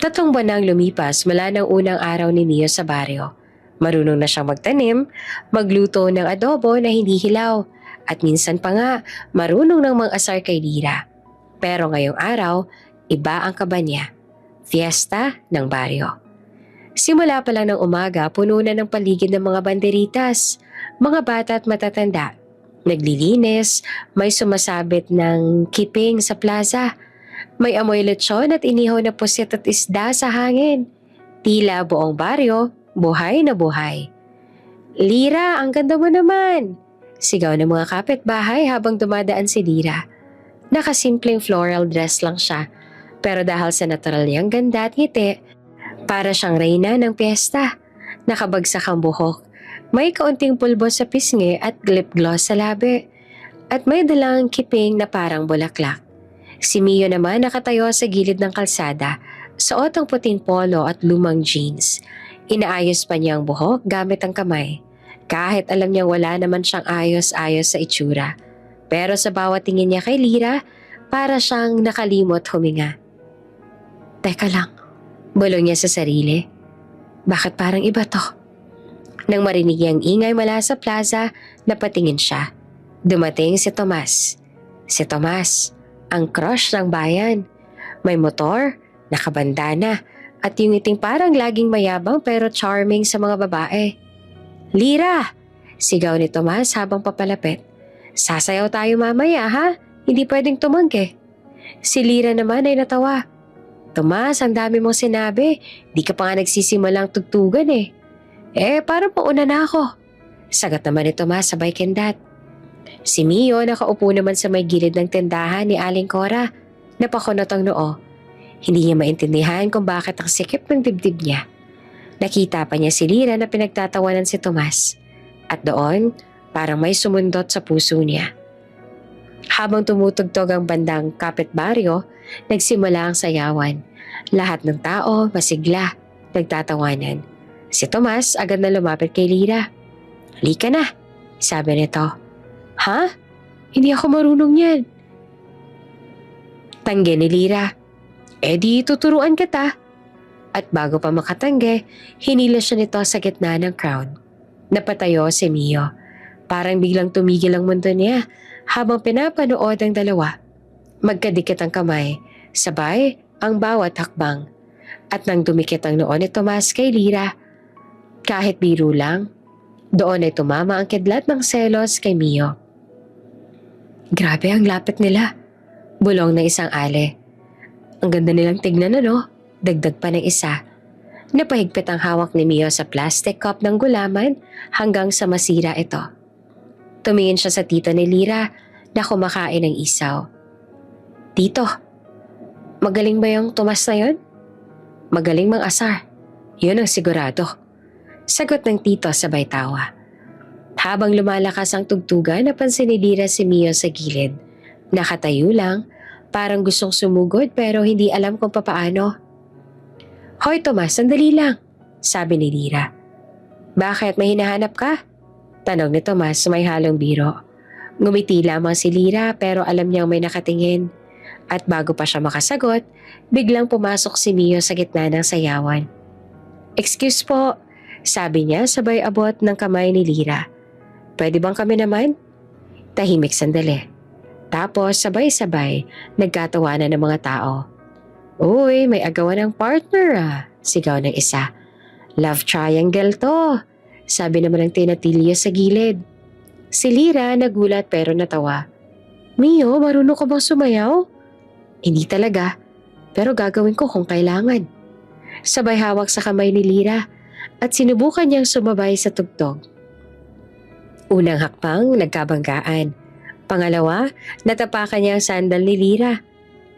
3 buwan nang lumipas mula ng unang araw ni Mio sa baryo. Marunong na siyang magtanim, magluto ng adobo na hindi hilaw, at minsan pa nga marunong ng mang-asar kay Lira. Pero ngayong araw, iba ang kaba niya. Fiesta ng baryo. Simula pa lang ng umaga, puno na ng paligid ng mga banderitas, mga bata at matatanda. Naglilinis, may sumasabit ng kiping sa plaza. May amoy lechon at inihaw na pusit at isda sa hangin. Tila buong baryo, buhay na buhay. Lira, ang ganda mo naman! Sigaw ng mga kapitbahay habang dumadaan si Lira. Nakasimpleng floral dress lang siya, pero dahil sa natural niyang ganda at ngiti, para siyang reyna ng piyesta. Nakabagsak ang buhok, may kaunting pulbo sa pisngi at lip gloss sa labi, at may dalang kiping na parang bulaklak. Si Mio naman nakatayo sa gilid ng kalsada, suot ang puting polo at lumang jeans. Inaayos pa niya ang buhok gamit ang kamay, kahit alam niyang wala naman siyang ayos-ayos sa itsura. Pero sa bawat tingin niya kay Lira, para siyang nakalimot huminga. Teka lang, bulong niya sa sarili. Bakit parang iba to? Nang marinig niyang ingay mula sa plaza, napatingin siya. Dumating si Tomas. Si Tomas, ang crush ng bayan. May motor, nakabandana, at yung ngiting parang laging mayabang pero charming sa mga babae. Lira! Sigaw ni Tomas habang papalapit. Sasayaw tayo mamaya ha? Hindi pwedeng tumanggi. Si Lira naman ay natawa. Tomas, ang dami mong sinabi. Di ka pa nga nagsisimulang tugtugan eh. Parang mauna na ako. Sagot naman ni Tomas sabay kindat. Si Mio nakaupo naman sa may gilid ng tindahan ni Aling Cora. Napakunot ang noo. Hindi niya maintindihan kung bakit ang sikip ng dibdib niya. Nakita pa niya si Lira na pinagtatawanan si Tomas. At doon, parang may sumundot sa puso niya. Habang tumutugtog ang bandang kapitbaryo, nagsimula ang sayawan. Lahat ng tao masigla, nagtatawanan. Si Tomas agad na lumapit kay Lira. "Halika na," sabi nito. "Ha? Hindi ako marunong yan." Tanggi ni Lira. Di tuturuan kita." At bago pa makatanggi, hinila siya nito sa gitna ng crowd. Napatayo si Mio. Parang biglang tumigil ang mundo niya habang pinapanood ang dalawa. Magkadikit ang kamay, sabay ang bawat hakbang. At nang dumikit ang noo ni Tomas kay Lira, kahit biro lang, doon ay tumama ang kidlat ng selos kay Mio. "Grabe ang lapit nila," bulong na isang ale. "Ang ganda nilang tignan dagdag pa ng isa. Napahigpit ang hawak ni Mio sa plastic cup ng gulaman hanggang sa masira ito. Tumingin siya sa tito ni Lira na kumakain ng isaw. "Tito, magaling ba yung Tomas na yun?" "Magaling mang asar. Yun ang sigurado." Sagot ng tito sabay tawa. Habang lumalakas ang tugtugan, napansin ni Lira si Mio sa gilid. Nakatayo lang, parang gustong sumugod pero hindi alam kung papaano. "Hoy Tomas, sandali lang," sabi ni Lira. "Bakit, may hinahanap ka?" Tanong ni Tomas may halong biro. Ngumiti lamang si Lira pero alam niyang may nakatingin. At bago pa siya makasagot, biglang pumasok si Mio sa gitna ng sayawan. "Excuse po," sabi niya sabay abot ng kamay ni Lira. "Pwede bang kami naman?" Tahimik sandali. Tapos sabay-sabay nagkatawanan ng mga tao. "Uy, may agawan ng partner sigaw ng isa. "Love triangle to," sabi naman ng tinatilyo sa gilid. Si Lira nagulat pero natawa. "Mio, marunong ka bang sumayaw?" "Hindi talaga, pero gagawin ko kung kailangan." Sabay hawak sa kamay ni Lira at sinubukan niyang sumabay sa tugtog. Unang hakbang, nagkabanggaan. Pangalawa, natapakan niya ang sandal ni Lira.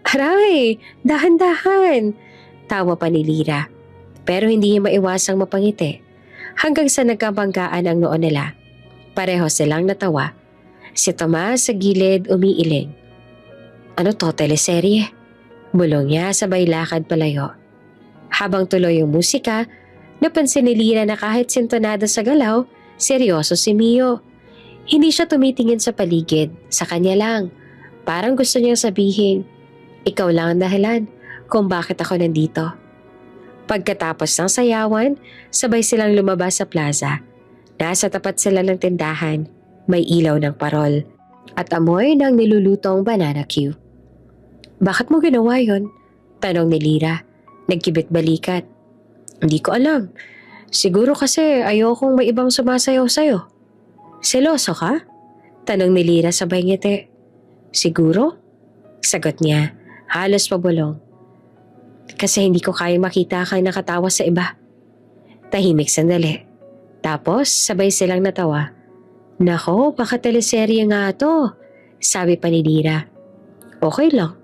"Aray, dahan-dahan!" Tawa pa ni Lira. Pero hindi niya maiwasang mapangiti. Hanggang sa nagkabanggaan ang noo nila. Pareho silang natawa. Si Tomas sa gilid umiiling. "Ano to, teleserye?" Bulong niya sabay lakad palayo. Habang tuloy yung musika, napansin ni Lira na kahit sintonado sa galaw, seryoso si Mio. Hindi siya tumitingin sa paligid, sa kanya lang. Parang gusto niyang sabihin, "Ikaw lang ang dahilan kung bakit ako nandito." Pagkatapos ng sayawan, sabay silang lumabas sa plaza. Nasa tapat sila ng tindahan, may ilaw ng parol at amoy ng nilulutong banana cue. "Bakit mo ginawa yon?" Tanong ni Lira. Nagkibit balikat. "Hindi ko alam. Siguro kasi ayokong may ibang sumasayaw sa'yo." "Seloso ka?" Tanong ni Lira sabay ngiti. "Siguro?" Sagot niya, halos pabulong. "Kasi hindi ko kaya makita kang nakatawa sa iba." Tahimik sandali. Tapos sabay silang natawa. "Nako, baka teleserye nga to," sabi pa ni Lira. "Okay lang.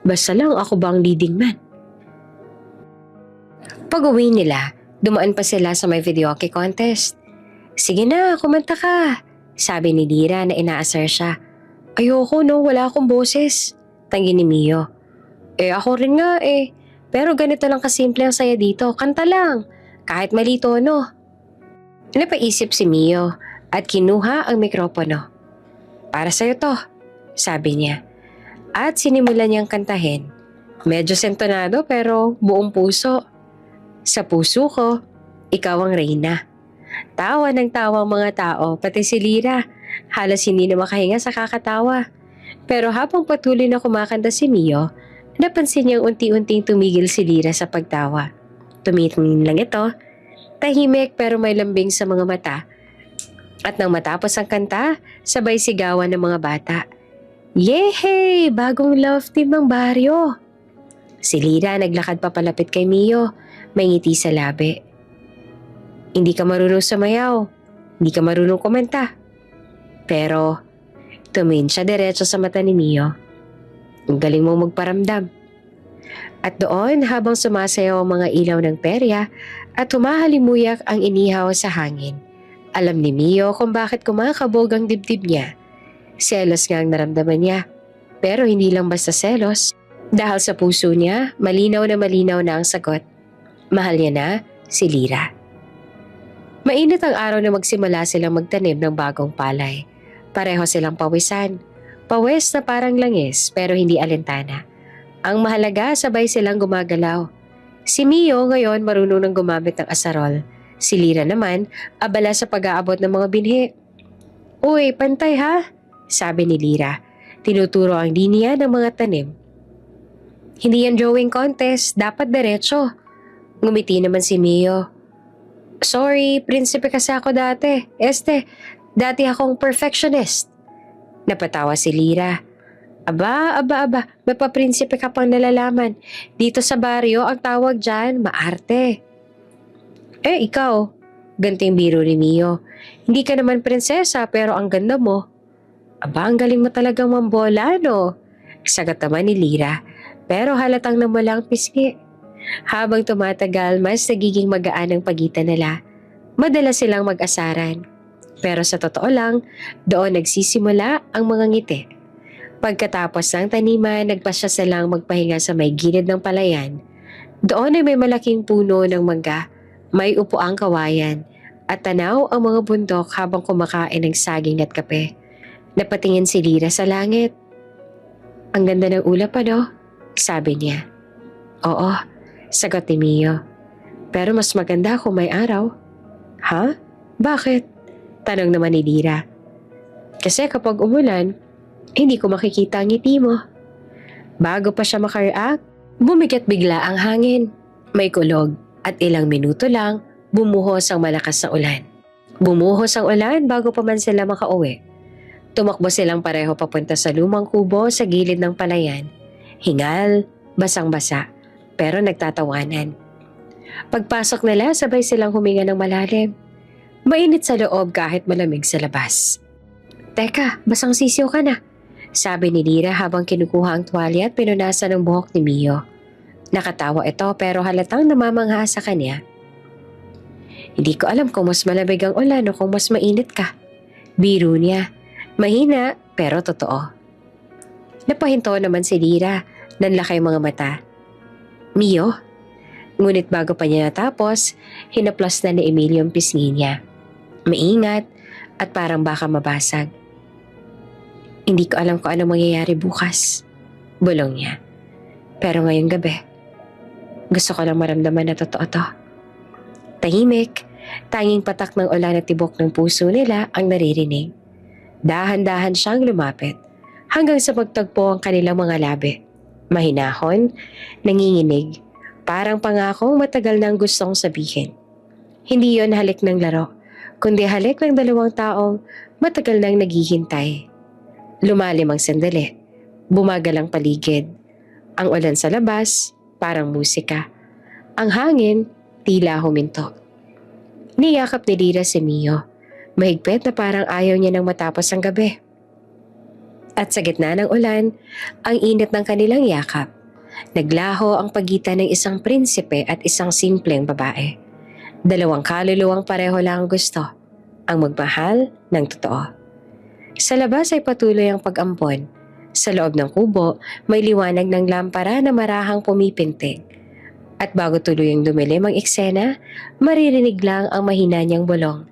Basta lang ako bang leading man?" Pag-uwi nila, dumaan pa sila sa may videoke contest. "Sige na, kumanta ka," sabi ni Lira na inaasar siya. "Ayoko wala akong boses," tanggi ni Mio. Ako rin nga pero ganito lang kasimple ang saya dito, kanta lang, kahit mali tono." Napaisip si Mio at kinuha ang mikropono. "Para sa'yo to," sabi niya. At sinimulan niyang kantahin. Medyo sentonado pero buong puso. "Sa puso ko, ikaw ang reyna." Tawa ng tawa ang mga tao, pati si Lira. Halos hindi na makahinga sa kakatawa. Pero habang patuloy na kumakanta si Mio, napansin niyang unti-unting tumigil si Lira sa pagtawa. Tumitingin lang ito, tahimik pero may lambing sa mga mata. At nang matapos ang kanta, sabay sigawan ng mga bata. "Yehey! Bagong love team ng baryo!" Si Lira naglakad papalapit kay Mio, may ngiti sa labi. Hindi ka marunong sumayaw, hindi ka marunong kumanta. Pero tumingin siya diretso sa mata ni Mio. Ang galing mo magparamdam. At doon habang sumasayaw ang mga ilaw ng perya at humahalimuyak ang inihaw sa hangin, alam ni Mio kung bakit kumakabog ang dibdib niya. Selos nga ang naramdaman niya. Pero hindi lang basta selos. Dahil sa puso niya, malinaw na ang sagot. Mahal niya na si Lira. Mainit ang araw na magsimula silang magtanim ng bagong palay. Pareho silang pawisan. Pawis na parang langis pero hindi alintana. Ang mahalaga, sabay silang gumagalaw. Si Mio ngayon marunong nang gumamit ng asarol. Si Lira naman, abala sa pag-aabot ng mga binhi. Uy, pantay ha? Sabi ni Lira. Tinuturo ang linya ng mga tanim. Hindi yan drawing contest, dapat diretso. Ngumiti naman si Mio. Sorry, prinsipe kasi ako dati. Dati akong perfectionist. Napatawa si Lira. Aba, may paprinsipe ka pang nalalaman. Dito sa baryo, ang tawag dyan, maarte. Ikaw, ganito yung biro ni Mio. Hindi ka naman prinsesa pero ang ganda mo. Aba, ang galing mo talagang mambola, no? Sagot naman ni Lira, pero halatang namulang pisngi. Habang tumatagal, mas nagiging magaan ang pagitan nila. Madalas silang mag-asaran. Pero sa totoo lang, doon nagsisimula ang mga ngiti. Pagkatapos ng taniman, nagpasya silang magpahinga sa may gilid ng palayan. Doon ay may malaking puno ng mangga, may upuang kawayan, at tanaw ang mga bundok habang kumakain ng saging at kape. Napatingin si Lira sa langit. Ang ganda ng ulap ano? Sabi niya. Oo, sagot ni Mio. Pero mas maganda kung may araw. Ha? Bakit? Tanong naman ni Lira. Kasi kapag umulan, hindi ko makikita ang ngiti mo. Bago pa siya makareact, bumigat bigla ang hangin. May kulog at ilang minuto lang, bumuhos ang malakas na ulan. Bumuhos ang ulan bago pa man sila makauwi. Tumakbo silang pareho papunta sa lumang kubo sa gilid ng palayan. Hingal, basang-basa, pero nagtatawanan. Pagpasok nila, sabay silang huminga ng malalim. Mainit sa loob kahit malamig sa labas. Teka, basang sisiw ka na, sabi ni Lira habang kinukuha ang tuwalya at pinunasan ng buhok ni Mio. Nakatawa ito pero halatang namamangha sa kanya. Hindi ko alam kung mas malamig ang ulan o kung mas mainit ka. Biro niya. Mahina pero totoo. Napahinto naman si Lira, nanlaki mga mata. Mio? Ngunit bago pa niya natapos, hinaplos na ni Emilio ang pisngi niya. Maingat at parang baka mabasag. Hindi ko alam kung ano mangyayari bukas. Bulong niya. Pero ngayong gabi, gusto ko lang maramdaman na totoo to. Tahimik, tanging patak ng ulan at tibok ng puso nila ang naririnig. Dahan-dahan siyang lumapit hanggang sa magtagpo ang kanilang mga labi. Mahinahon, nanginginig, parang pangakong matagal nang gustong sabihin. Hindi yon halik ng laro, kundi halik ng dalawang taong matagal nang naghihintay. Lumalim ang sandali. Bumagal ang paligid. Ang ulan sa labas, parang musika. Ang hangin, tila huminto. Niyakap ni Lira si Mio. Mahigpit na parang ayaw niya nang matapos ang gabi. At sa gitna ng ulan, ang init ng kanilang yakap. Naglaho ang pagitan ng isang prinsipe at isang simpleng babae. Dalawang kaluluwang pareho lang ang gusto. Ang magmahal ng totoo. Sa labas ay patuloy ang pag-ampon. Sa loob ng kubo, may liwanag ng lampara na marahang pumipintig. At bago tuluyang dumilim ang eksena, maririnig lang ang mahina niyang bulong.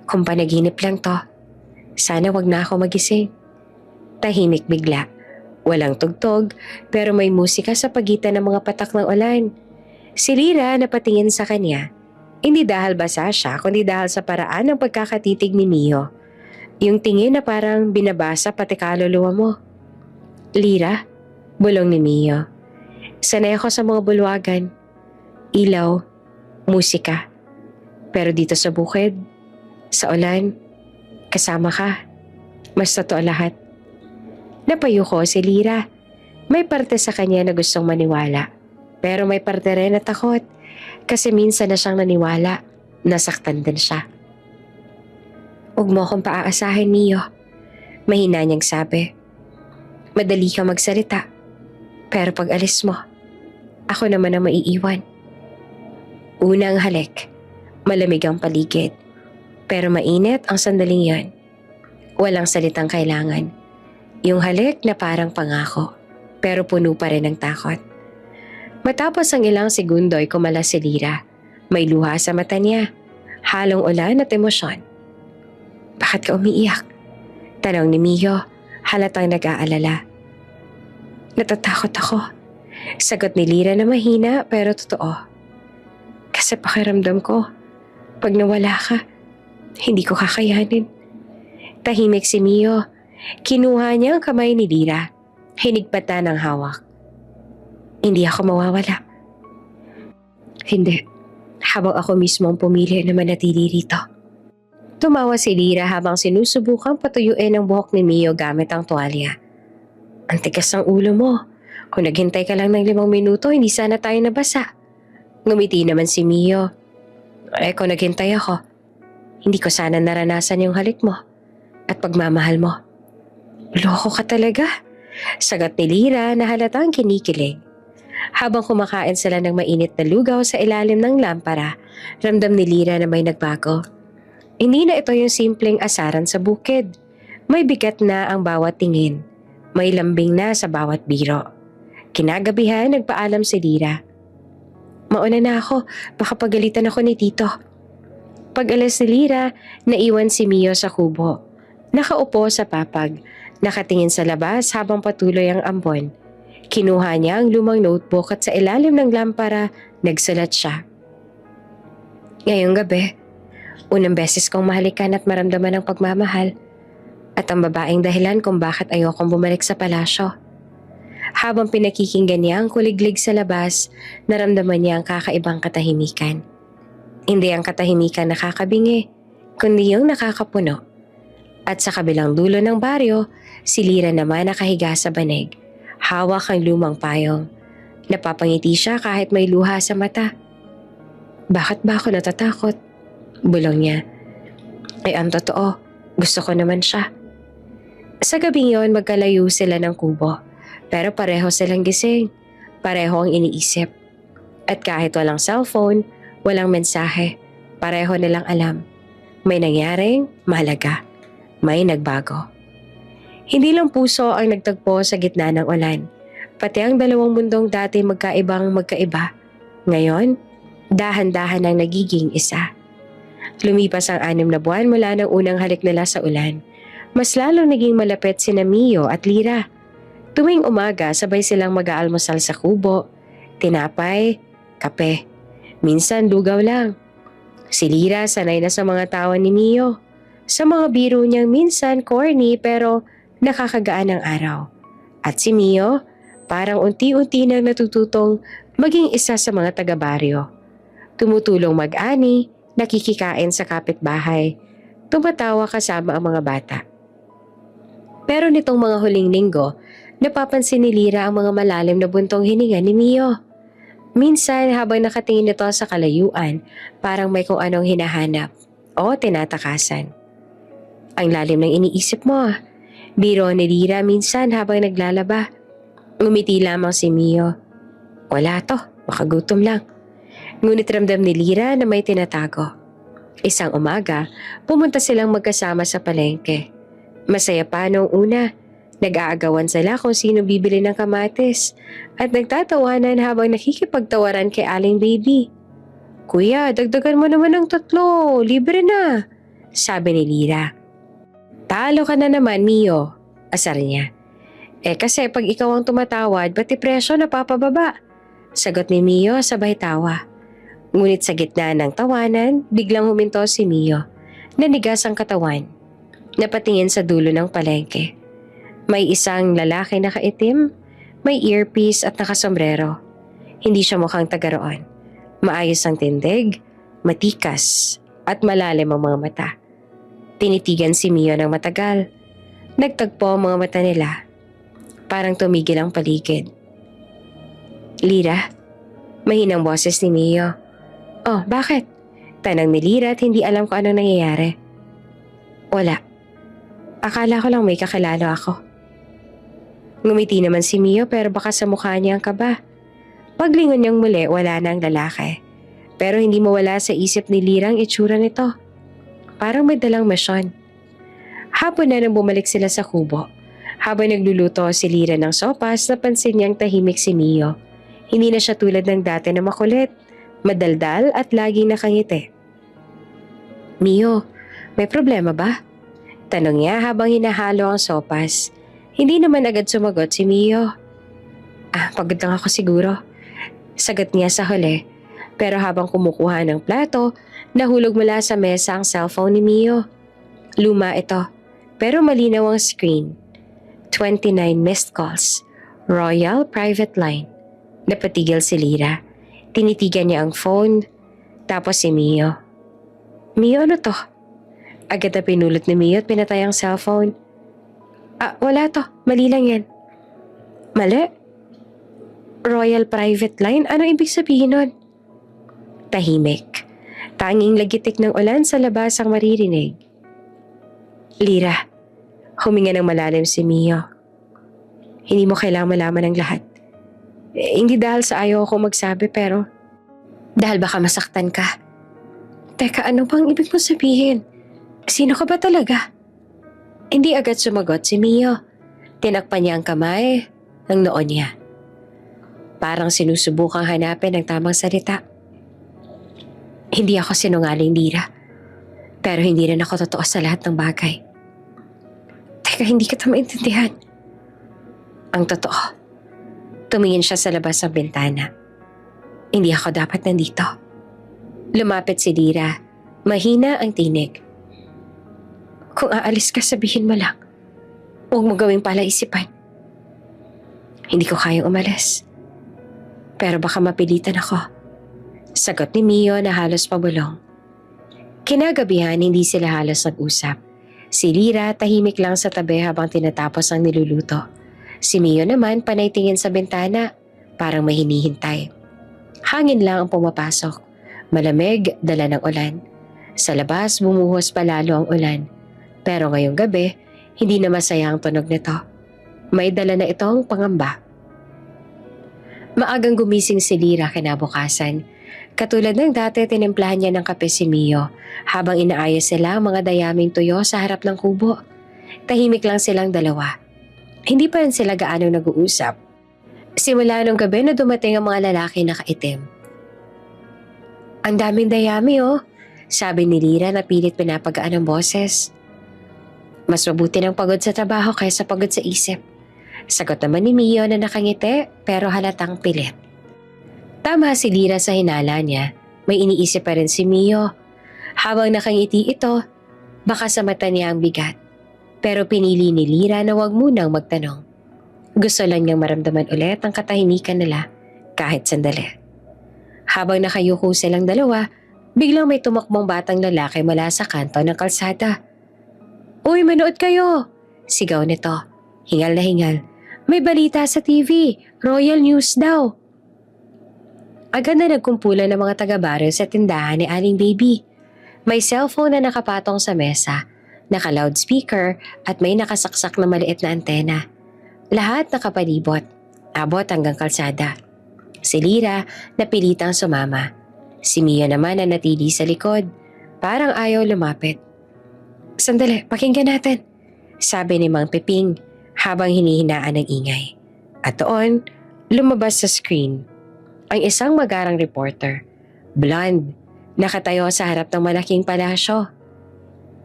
Kung panaginip lang to, sana wag na ako magising. Tahimik bigla. Walang tugtog, pero may musika sa pagitan ng mga patak ng ulan. Si Lira napatingin sa kanya. Hindi dahil basa siya, kundi dahil sa paraan ng pagkakatitig ni Mio. Yung tingin na parang binabasa pati kaluluwa mo. Lira, bulong ni Mio. Sanay ako sa mga bulwagan, ilaw, musika. Pero dito sa bukid, sa ulan, kasama ka. Mas totoo lahat. Napayuko si Lira. May parte sa kanya na gustong maniwala, pero may parte rin na takot kasi minsan na siyang naniwala, nasaktan din siya. "Huwag mo akong paaasahin, Mio," mahina niyang sabi. "Madali ka magsalita, pero pag alis mo, ako naman ang maiiwan." Unang halik, malamig ang paligid, pero mainit ang sandaling yon. Walang salitang kailangan. Yung halik na parang pangako, pero puno pa rin ng takot. Matapos ang ilang segundo ay kumalas si Lira. May luha sa mata niya, halong ulan at emosyon. "Bakit ka umiiyak?" tanong ni Mio, halatang nag-aalala. "Natatakot ako," sagot ni Lira na mahina pero totoo. "Kasi pakiramdam ko, pag nawala ka, hindi ko kakayanin." Tahimik si Mio. Kinuha niya ang kamay ni Lira. Hinigpatan ng hawak. "Hindi ako mawawala." "Hindi. Habang ako mismo ang pumili na manatili rito." Tumawa si Lira habang sinusubukang patuyuin ang buhok ni Mio gamit ang tuwalya. "Ang tigas ng ulo mo. Kung naghintay ka lang ng 5 minuto, hindi sana tayo nabasa." Ngumiti naman si Mio. Kung naghintay ako, hindi ko sana naranasan yung halik mo at pagmamahal mo." "Loko ka talaga," sagot ni Lira na halatang kinikilig. Habang kumakain sila ng mainit na lugaw sa ilalim ng lampara, ramdam ni Lira na may nagbago. Hindi na ito yung simpleng asaran sa bukid. May bigat na ang bawat tingin. May lambing na sa bawat biro. Kinagabihan, nagpaalam si Lira. "Mauna na ako, baka pagalitan ako ni Tito." Pag-alis ni Lira, naiwan si Mio sa kubo. Nakaupo sa papag, nakatingin sa labas habang patuloy ang ambon. Kinuha niya ang lumang notebook at sa ilalim ng lampara, nagsulat siya. "Ngayong gabi, unang beses kong mahalikan at maramdaman ang pagmamahal at ang babaeng dahilan kung bakit ayokong bumalik sa palasyo." Habang pinakikinggan niya ang kuliglig sa labas, naramdaman niya ang kakaibang katahimikan. Hindi ang katahimikan nakakabingi, kundi yung nakakapuno. At sa kabilang dulo ng baryo, si Lira naman nakahiga sa banig. Hawak ang lumang payong. Napapangiti siya kahit may luha sa mata. "Bakit ba ako natatakot?" bulong niya. Ang totoo, gusto ko naman siya." Sa gabing yon, magkalayo sila ng kubo. Pero pareho silang gising. Pareho ang iniisip. At kahit walang cellphone, walang mensahe, pareho nilang alam. May nangyaring mahalaga. May nagbago. Hindi lang puso ang nagtagpo sa gitna ng ulan. Pati ang dalawang mundong dati magkaibang magkaiba. Ngayon, dahan-dahan ang nagiging isa. Lumipas ang 6 na buwan mula ng unang halik nila sa ulan. Mas lalong naging malapit sina Mio at Lira. Tuwing umaga, sabay silang mag-aalmusal sa kubo. Tinapay, kape. Minsan lugaw lang. Si Lira sanay na sa mga tawa ni Mio. Sa mga biro niyang minsan corny pero nakakagaan ng araw. At si Mio, parang unti-unti nang natututong maging isa sa mga taga-baryo. Tumutulong mag-ani, nakikikain sa kapitbahay, tumatawa kasama ang mga bata. Pero nitong mga huling linggo, napapansin ni Lira ang mga malalim na buntong hininga ni Mio. Minsan habang nakatingin ito sa kalayuan, parang may kung anong hinahanap o tinatakasan. "Ang lalim ng iniisip mo," biro ni Lira minsan habang naglalaba. Ngumiti lamang si Mio. "Wala to, baka gutom lang." Ngunit ramdam ni Lira na may tinatago. Isang umaga, pumunta silang magkasama sa palengke. Masaya pa noong una. Nag-aagawan sila kung sino bibili ng kamatis at nagtatawanan habang nakikipagtawaran kay Aling Baby. "Kuya, dagdagan mo naman ng 3, libre na," sabi ni Lira. "Talo ka na naman, Mio," asar niya. Kasi pag ikaw ang tumatawad, pati presyo napapababa," sagot ni Mio sabay tawa. Ngunit sa gitna ng tawanan, biglang huminto si Mio. Nanigas ang katawan. Napatingin sa dulo ng palengke. May isang lalaki na nakaitim, may earpiece at nakasombrero. Hindi siya mukhang taga roon. Maayos ang tindig, matikas at malalim ang mga mata. Tinitigan si Mio ng matagal. Nagtagpo ang mga mata nila. Parang tumigil ang paligid. Lira, mahinang boses ni Mio. Oh, bakit? Tanang ni Lira at hindi alam kung anong nangyayari. Wala. Akala ko lang may kakilala ako. Ngumiti naman si Mio pero baka sa mukha niya ang kaba. Paglingon niyang muli, wala na ang lalaki. Pero hindi mawala sa isip ni Lira ang itsura nito. Parang may dalang misyon. Hapon na nang bumalik sila sa kubo. Habang nagluluto si Lira ng sopas, napansin niyang tahimik si Mio. Hindi na siya tulad ng dati na makulit, madaldal at laging nakangiti. Mio, may problema ba? Tanong niya habang hinahalo ang sopas. Hindi naman agad sumagot si Mio. Pagod lang ako siguro. Sagot niya sa huli. Pero habang kumukuha ng plato, nahulog mula sa mesa ang cellphone ni Mio. Luma ito, pero malinaw ang screen. 29 missed calls. Royal private line. Napatigil si Lira. Tinitigan niya ang phone. Tapos si Mio. Mio, ano to? Agad na pinulot ni Mio at pinatay ang cellphone. Wala to. Mali lang yan. Mali? Royal private line? Ano ibig sabihin nun? Tahimik. Tanging lagitik ng ulan sa labas ang maririnig. Lira, huminga ng malalim si Mio. Hindi mo kailangang malaman ang lahat. Hindi dahil sa ayaw ko magsabi pero dahil baka masaktan ka. Teka, ano bang ibig mo sabihin? Sino ka ba talaga? Hindi agad sumagot si Mio. Tinakpan niya ang kamay ng noon niya. Parang sinusubukang hanapin ang tamang salita. Hindi ako sinungaling, Lira. Pero hindi rin ako totoo sa lahat ng bagay. Teka, hindi kita maintindihan. Ang totoo, tumingin siya sa labas ng bintana. Hindi ako dapat nandito. Lumapit si Lira. Mahina ang tinig. Kung aalis ka, sabihin mo lang. Huwag mo gawing palaisipan. Hindi ko kayang umalis. Pero baka mapilitan ako. Sagot ni Mio na halos pabulong. Kinagabihan, hindi sila halos nag-usap. Si Lira tahimik lang sa tabi habang tinatapos ang niluluto. Si Mio naman panay tingin sa bintana, parang may hinihintay. Hangin lang ang pumapasok. Malamig, dala ng ulan. Sa labas, bumuhos palalo ang ulan. Pero ngayong gabi, hindi na masaya ang tunog nito. May dala na itong pangamba. Maagang gumising si Lira kinabukasan. Katulad ng dati, tinimplahan niya ng kape si Mio habang inaayos sila ang mga dayaming tuyo sa harap ng kubo. Tahimik lang silang dalawa. Hindi pa rin sila gaano nag-uusap. Simula nung gabi na dumating ang mga lalaki na kaitim. Ang daming dayami sabi ni Lira na pilit pinapagaan ang boses. Mas mabuti ng pagod sa trabaho kaysa pagod sa isip. Sagot naman ni Mio na nakangiti pero halatang pilit. Tama si Lira sa hinala niya, may iniisip pa rin si Mio. Habang nakangiti ito, baka sa mata niya ang bigat. Pero pinili ni Lira na wag munang magtanong. Gusto lang niyang maramdaman ulit ang katahimikan nila kahit sandali. Habang nakayuko silang dalawa, biglang may tumakbong batang lalaki mula sa kanto ng kalsada. Uy, manood kayo! Sigaw nito. Hingal na hingal. May balita sa TV. Royal News daw. Agad na nagkumpulan ng mga taga-baryo sa tindahan ni Aling Baby. May cellphone na nakapatong sa mesa, naka-loudspeaker at may nakasaksak na maliit na antena. Lahat nakapalibot, abot hanggang kalsada. Si Lira napilitang sumama. Si Mia naman na natili sa likod, parang ayaw lumapit. Sandali, pakinggan natin, sabi ni Mang Peping habang hinihinaan ng ingay. At doon, lumabas sa screen ang isang magarang reporter, blonde, nakatayo sa harap ng malaking palasyo.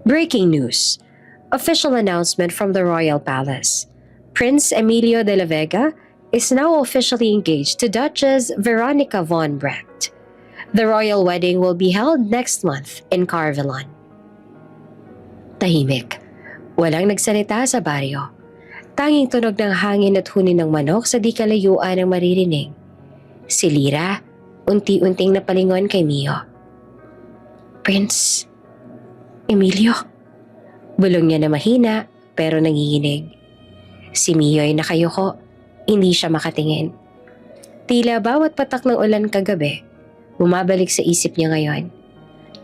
Breaking news. Official announcement from the Royal Palace. Prince Emilio de la Vega is now officially engaged to Duchess Veronica von Brecht. The royal wedding will be held next month in Carvillon. Tahimik. Walang nagsalita sa baryo. Tanging tunog ng hangin at huni ng manok sa di kalayuan ang maririnig. Si Lira, unti-unting napalingon kay Mio. Prince Emilio. Bulong niya na mahina pero nanginginig. Si Mio ay nakayuko, hindi siya makatingin. Tila bawat patak ng ulan kagabi, bumabalik sa isip niya ngayon.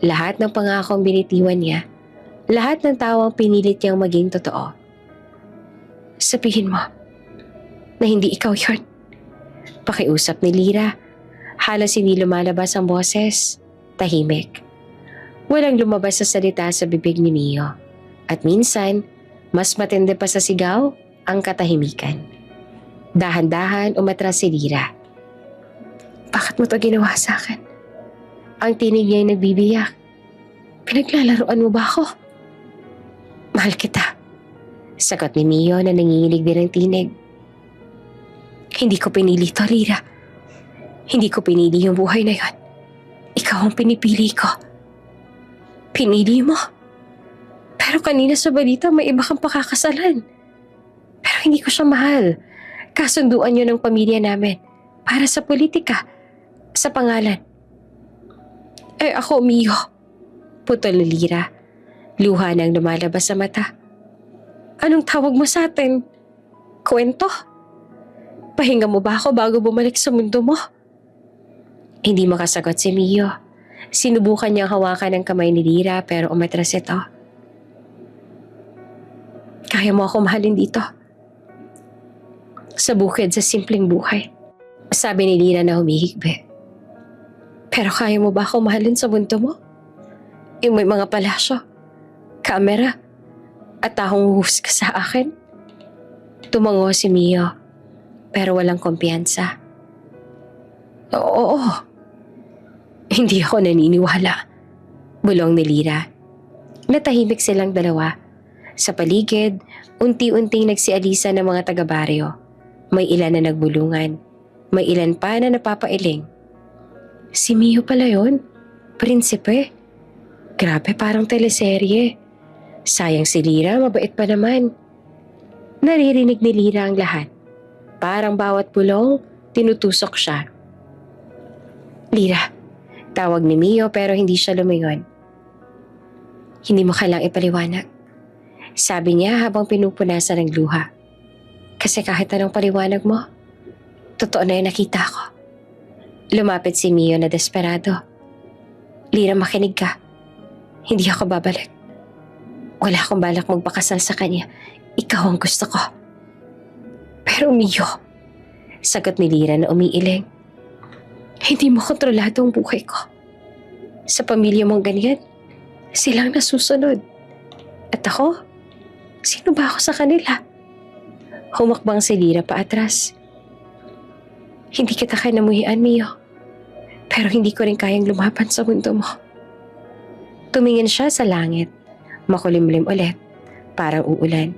Lahat ng pangakong binitiwan niya, lahat ng tawang pinilit niyang maging totoo. Sabihin mo na hindi ikaw yon. Pakiusap ni Lyra. Halos hindi lumalabas ang boses. Tahimik. Walang lumabas sa salita sa bibig ni Mio. At minsan, mas matindi pa sa sigaw ang katahimikan. Dahan-dahan umatras si Lyra. Bakit mo to ginawa sa akin? Ang tinig niya ay nagbibiyak. Pinaglalaroan mo ba ako? Mahal kita. Sagot ni Mio na nanginginig din ng tinig. Hindi ko pinili to, Lyra. Hindi ko pinili yung buhay na yon. Ikaw ang pinipili ko. Pinili mo. Pero kanina sa balita may iba kang pakakasalan. Pero hindi ko siya mahal. Kasunduan yun ng pamilya namin. Para sa politika. Sa pangalan. Eh ako, Mio. Putol ni Lyra. Luha nang lumalabas sa mata. Anong tawag mo sa atin? Kwento? Pahinga mo ba ako bago bumalik sa mundo mo? Hindi makasagot si Mio. Sinubukan niyang hawakan ang kamay ni Lyra pero umatras ito. Kaya mo ako mahalin dito. Sa bukid sa simpleng buhay. Sabi ni Lyra na humihigbi. Pero kaya mo ba ako mahalin sa mundo mo? Yung may mga palasyo, kamera, at tahong huhusga sa akin? Tumango si Mio, pero walang kumpiyansa. Oo. Hindi ako naniniwala. Bulong ni Lyra. Natahimik silang dalawa. Sa paligid, unti-unting nagsialisa ng mga taga-baryo. May ilan na nagbulungan. May ilan pa na napapailing. Si Mio pala yun. Prinsipe. Grabe, parang teleserye. Sayang si Lyra, mabait pa naman. Naririnig ni Lyra ang lahat. Parang bawat bulong, tinutusok siya. Lyra, tawag ni Mio pero hindi siya lumingon. Hindi mo kailang ipaliwanag. Sabi niya habang pinupunasan ng luha. Kasi kahit anong paliwanag mo, totoo na yung nakita ko. Lumapit si Mio na desperado. Lyra, makinig ka. Hindi ako babalik. Wala akong balak magpakasal sa kanya. Ikaw ang gusto ko. Pero Mio, sagot ni Lyra na umiiling. Hindi mo kontrolado ang buhay ko. Sa pamilya mong ganyan, silang nasusunod. At ako? Sino ba ako sa kanila? Humakbang si Lyra paatras. Hindi kita kinamuhian, Mio. Pero hindi ko rin kayang lumaban sa mundo mo. Tumingin siya sa langit. Makulimlim ulit. Parang uulan.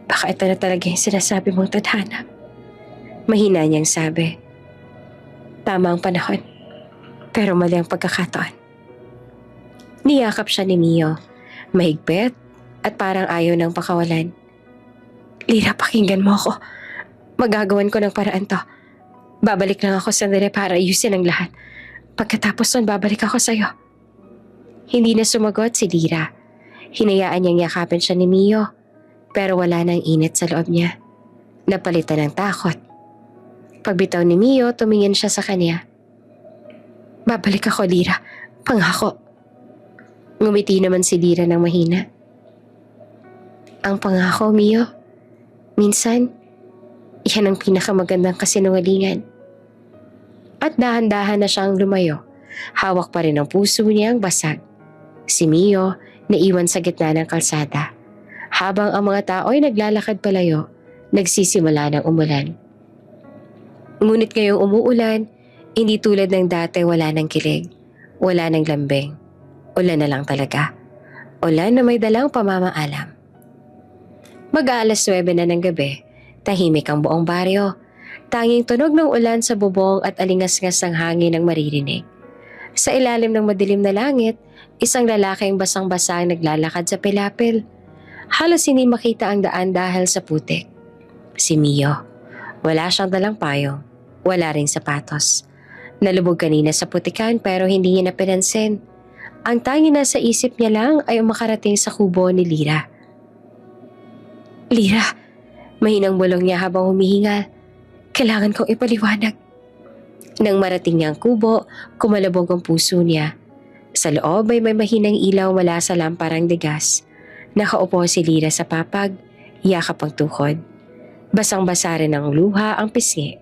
Baka ito na talaga yung sinasabi mong tadhana. Mahina niyang sabi. Tama ang panahon. Pero mali ang pagkakataon. Niyakap siya ni Mio. Mahigpit at parang ayaw ng pakawalan. Lyra, pakinggan mo ako. Magagawan ko ng paraan to. Babalik lang ako sandali para ayusin ang lahat. Pagkatapos nun, babalik ako sa'yo. Hindi na sumagot si Lyra. Hinayaan niyang yakapin siya ni Mio. Pero wala nang init sa loob niya. Napalitan ng takot. Pagbitaw ni Mio, tumingin siya sa kanya. Babalik ako, Lyra. Pangako. Ngumiti naman si Lyra ng mahina. Ang pangako, Mio. Minsan, yan ang pinakamagandang kasinungalingan. At dahan-dahan na siyang lumayo. Hawak pa rin ang puso niyang basag. Si Mio, naiwan sa gitna ng kalsada. Habang ang mga tao ay naglalakad palayo, nagsisimula ng umulan. Ngunit ngayong umuulan, hindi tulad ng dati wala ng kilig, wala ng lambing. Ulan na lang talaga. Ulan na may dalang pamamaalam. Mag-aalas 9 na ng gabi, tahimik ang buong baryo. Tanging tunog ng ulan sa bubong at alingas-ngas ng hangin ang maririnig. Sa ilalim ng madilim na langit, isang lalaking basang-basa ang naglalakad sa pilapil. Halos hindi makita ang daan dahil sa putik. Si Mio. Wala siyang dalang payong. Wala ring sapatos. Nalubog kanina sa putikan pero hindi niya napinansin. Ang tanging nasa isip niya lang ay makarating sa kubo ni Lyra. Lyra, Mahinang bulong niya habang humihinga. Kailangan kong ipaliwanag. Nang marating niya ang kubo, kumalabog ang puso niya. Sa loob ay may mahinang ilaw mula sa lamparang de gas. Nakaupo si Lyra sa papag, yakap ang tuhod. Basang-basa rin ng luha ang pisngi,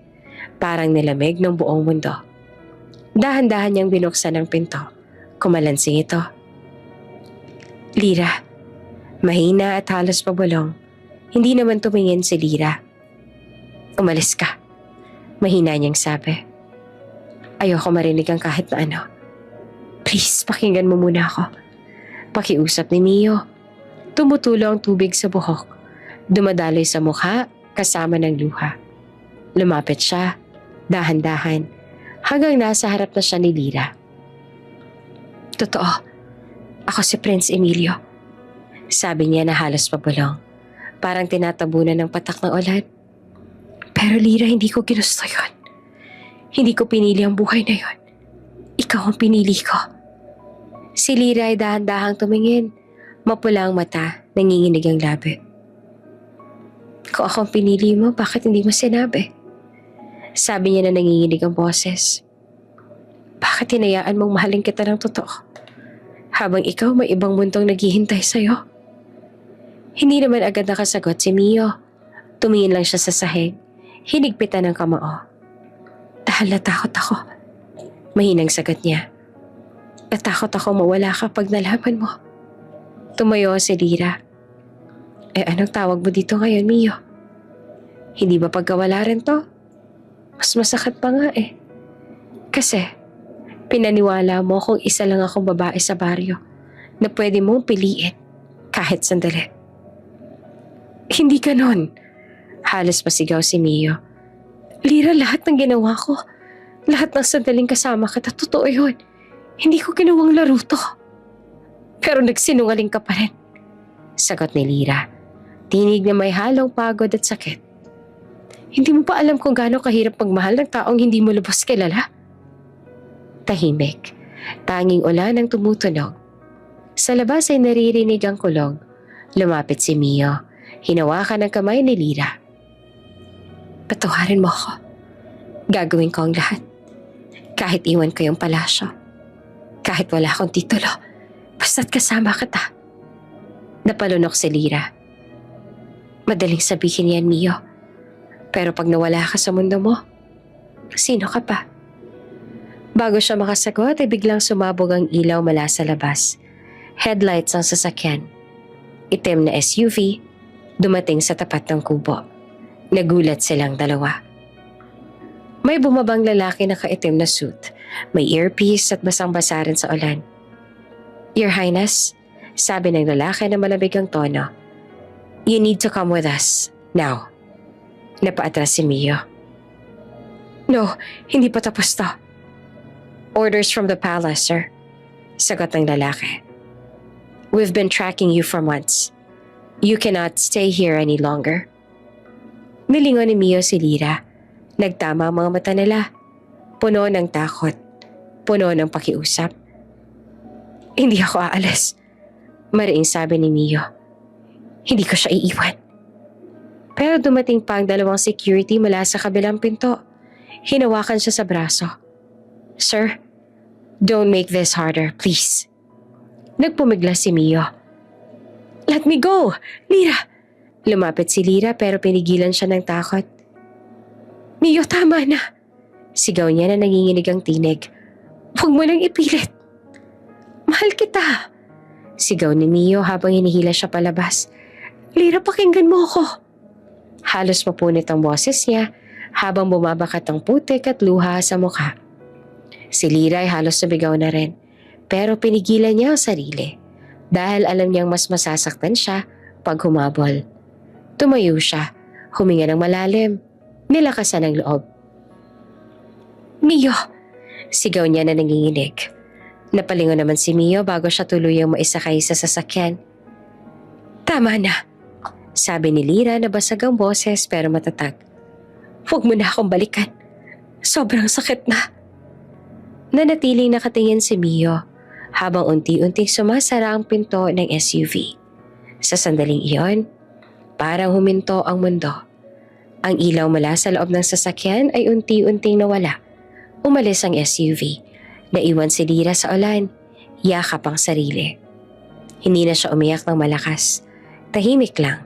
parang nilamig ng buong mundo. Dahan-dahan niyang binuksan ang pinto. Kumalansing ito. Lyra. Mahina at halos pabulong. Hindi naman tumingin si Lyra. Umalis ka. Mahina niyang sabi. Ayoko marinig ang kahit na ano. Please, pakinggan mo muna ako. Pakiusap ni Mio. Tumutulo ang tubig sa buhok. Dumadaloy sa mukha kasama ng luha. Lumapit siya, dahan-dahan, hanggang nasa harap na siya ni Lyra. Totoo, ako si Prince Emilio. Sabi niya na halos pabulong. Parang tinatabunan ng patak ng ulan. Pero Lyra, hindi ko ginusto yun. Hindi ko pinili ang buhay na yun. Ikaw ang pinili ko. Si Lyra ay dahan-dahang tumingin. Mapula ang mata, nanginginig ang labi. Kung ako ang pinili mo, bakit hindi mo sinabi? Sabi niya na nanginginig ang boses. Bakit hinayaan mong mahalin kita ng totoo? Habang ikaw may ibang mundong naghihintay sa'yo. Hindi naman agad nakasagot si Mio. Tumingin lang siya sa sahig. Hinigpitan ng kamao. Dahil natakot ako. Mahinang sagot niya. Natakot ako mawala ka pag nalaman mo. Tumayo si Lyra. Anong tawag mo dito ngayon, Mio? Hindi ba pagkawala rin to? Mas masakit pa nga eh. Kasi, pinaniwala mo kung isa lang akong babae sa baryo na pwede mong piliin kahit sandali. Hindi ganon. Halos pasigaw si Mio. Lyra, lahat ng ginawa ko, lahat ng sandaling kasama kita, totoo yun. Hindi ko ginawang laro to. Pero nagsinungaling ka pa rin. Sagot ni Lyra. Tinig na may halong pagod at sakit. Hindi mo pa alam kung gaano kahirap magmahal ng taong hindi mo lubos kilala? Tahimik. Tanging ulan ang tumutunog. Sa labas ay naririnig ang kulog. Lumapit si Mio. Hinawakan ang kamay ni Lyra. Patawarin mo ako. Gagawin ko ang lahat. Kahit iwan ko yung palasyo. Kahit wala akong titulo. Basta't kasama kita. Napalunok si Lyra. Madaling sabihin yan, Mio. Pero pag nawala ka sa mundo mo, sino ka pa? Bago siya makasagot ay biglang sumabog ang ilaw mula sa labas. Headlights ang sasakyan. Itim na SUV, dumating sa tapat ng kubo. Nagulat silang dalawa. May bumabang lalaki na kaitim na suit. May earpiece at basang-basa rin sa ulan. Your Highness, sabi ng lalaki na malamig ang tono. You need to come with us, now. Napaatras si Mio. No, hindi pa tapos to. Orders from the palace, sir. Sagot ng lalaki. We've been tracking you for months. You cannot stay here any longer. Nilingon ni Mio si Lyra. Nagtama ang mga mata nila. Puno ng takot. Puno ng pakiusap. Hindi ako aalis. Mariing sabi ni Mio. Hindi ko siya iiwan. Pero dumating pa ang dalawang security mula sa kabilang pinto. Hinawakan siya sa braso. Sir, don't make this harder, please. Nagpumiglas si Mio. Let me go! Lyra! Lumapit si Lyra pero pinigilan siya ng takot. Mio, tama na! Sigaw niya na nanginginig ang tinig. Huwag mo nang ipilit. Mahal kita! Sigaw ni Mio habang hinihila siya palabas. Lyra, pakinggan mo ako. Halos mapunit ang boses niya habang bumabakat ang putik at luha sa mukha. Si Lyra ay halos sumigaw na rin, pero pinigilan niya ang sarili dahil alam niyang mas masasaktan siya pag humabol. Tumayo siya, huminga ng malalim, nilakasan ang loob. Mio! Sigaw niya na nanginginig. Napalingon naman si Mio bago siya tuluyang maisakay sa sasakyan. Tama na! Sabi ni Lyra na basag ang boses pero matatag. Huwag mo na akong balikan. Sobrang sakit na. Nanatiling nakatingin si Mio habang unti-unting sumasara ang pinto ng SUV. Sa sandaling iyon, Parang huminto ang mundo. Ang ilaw mula sa loob ng sasakyan ay unti-unting nawala. Umalis ang SUV. Naiwan si Lyra sa ulan. Yakap ang sarili. Hindi na siya umiyak ng malakas. Tahimik lang.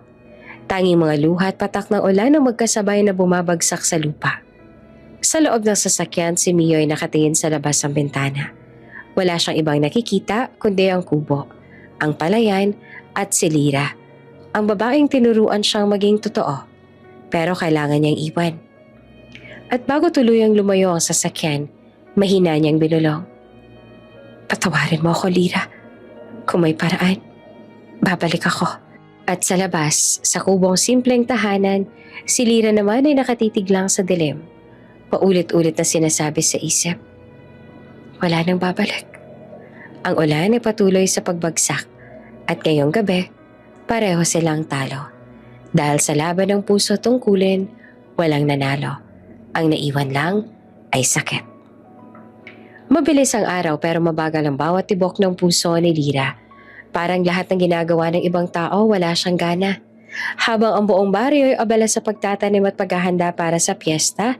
Tanging mga luha at patak ng ulan ang magkasabay na bumabagsak sa lupa. Sa loob ng sasakyan, si Mio ay nakatingin sa labas ng bintana. Wala siyang ibang nakikita kundi ang kubo, ang palayan at si Lyra. Ang babaeng tinuruan siyang maging totoo, pero kailangan niyang iwan. At bago tuluyang lumayo ang sasakyan, mahina niyang binulong. Patawarin mo ako, Lyra. Kung may paraan, babalik ako. At sa labas, sa kubong simpleng tahanan, si Lyra naman ay nakatitig lang sa dilim. Paulit-ulit na sinasabi sa isip, wala nang babalik. Ang ulan ay patuloy sa pagbagsak at ngayong gabi, pareho silang talo. Dahil sa laban ng puso tungkulin, walang nanalo. Ang naiwan lang ay sakit. Mabilis ang araw pero mabagal ang bawat tibok ng puso ni Lyra. Parang lahat ng ginagawa ng ibang tao wala siyang gana. Habang ang buong baryo ay abala sa pagtatanim at paghahanda para sa piyesta,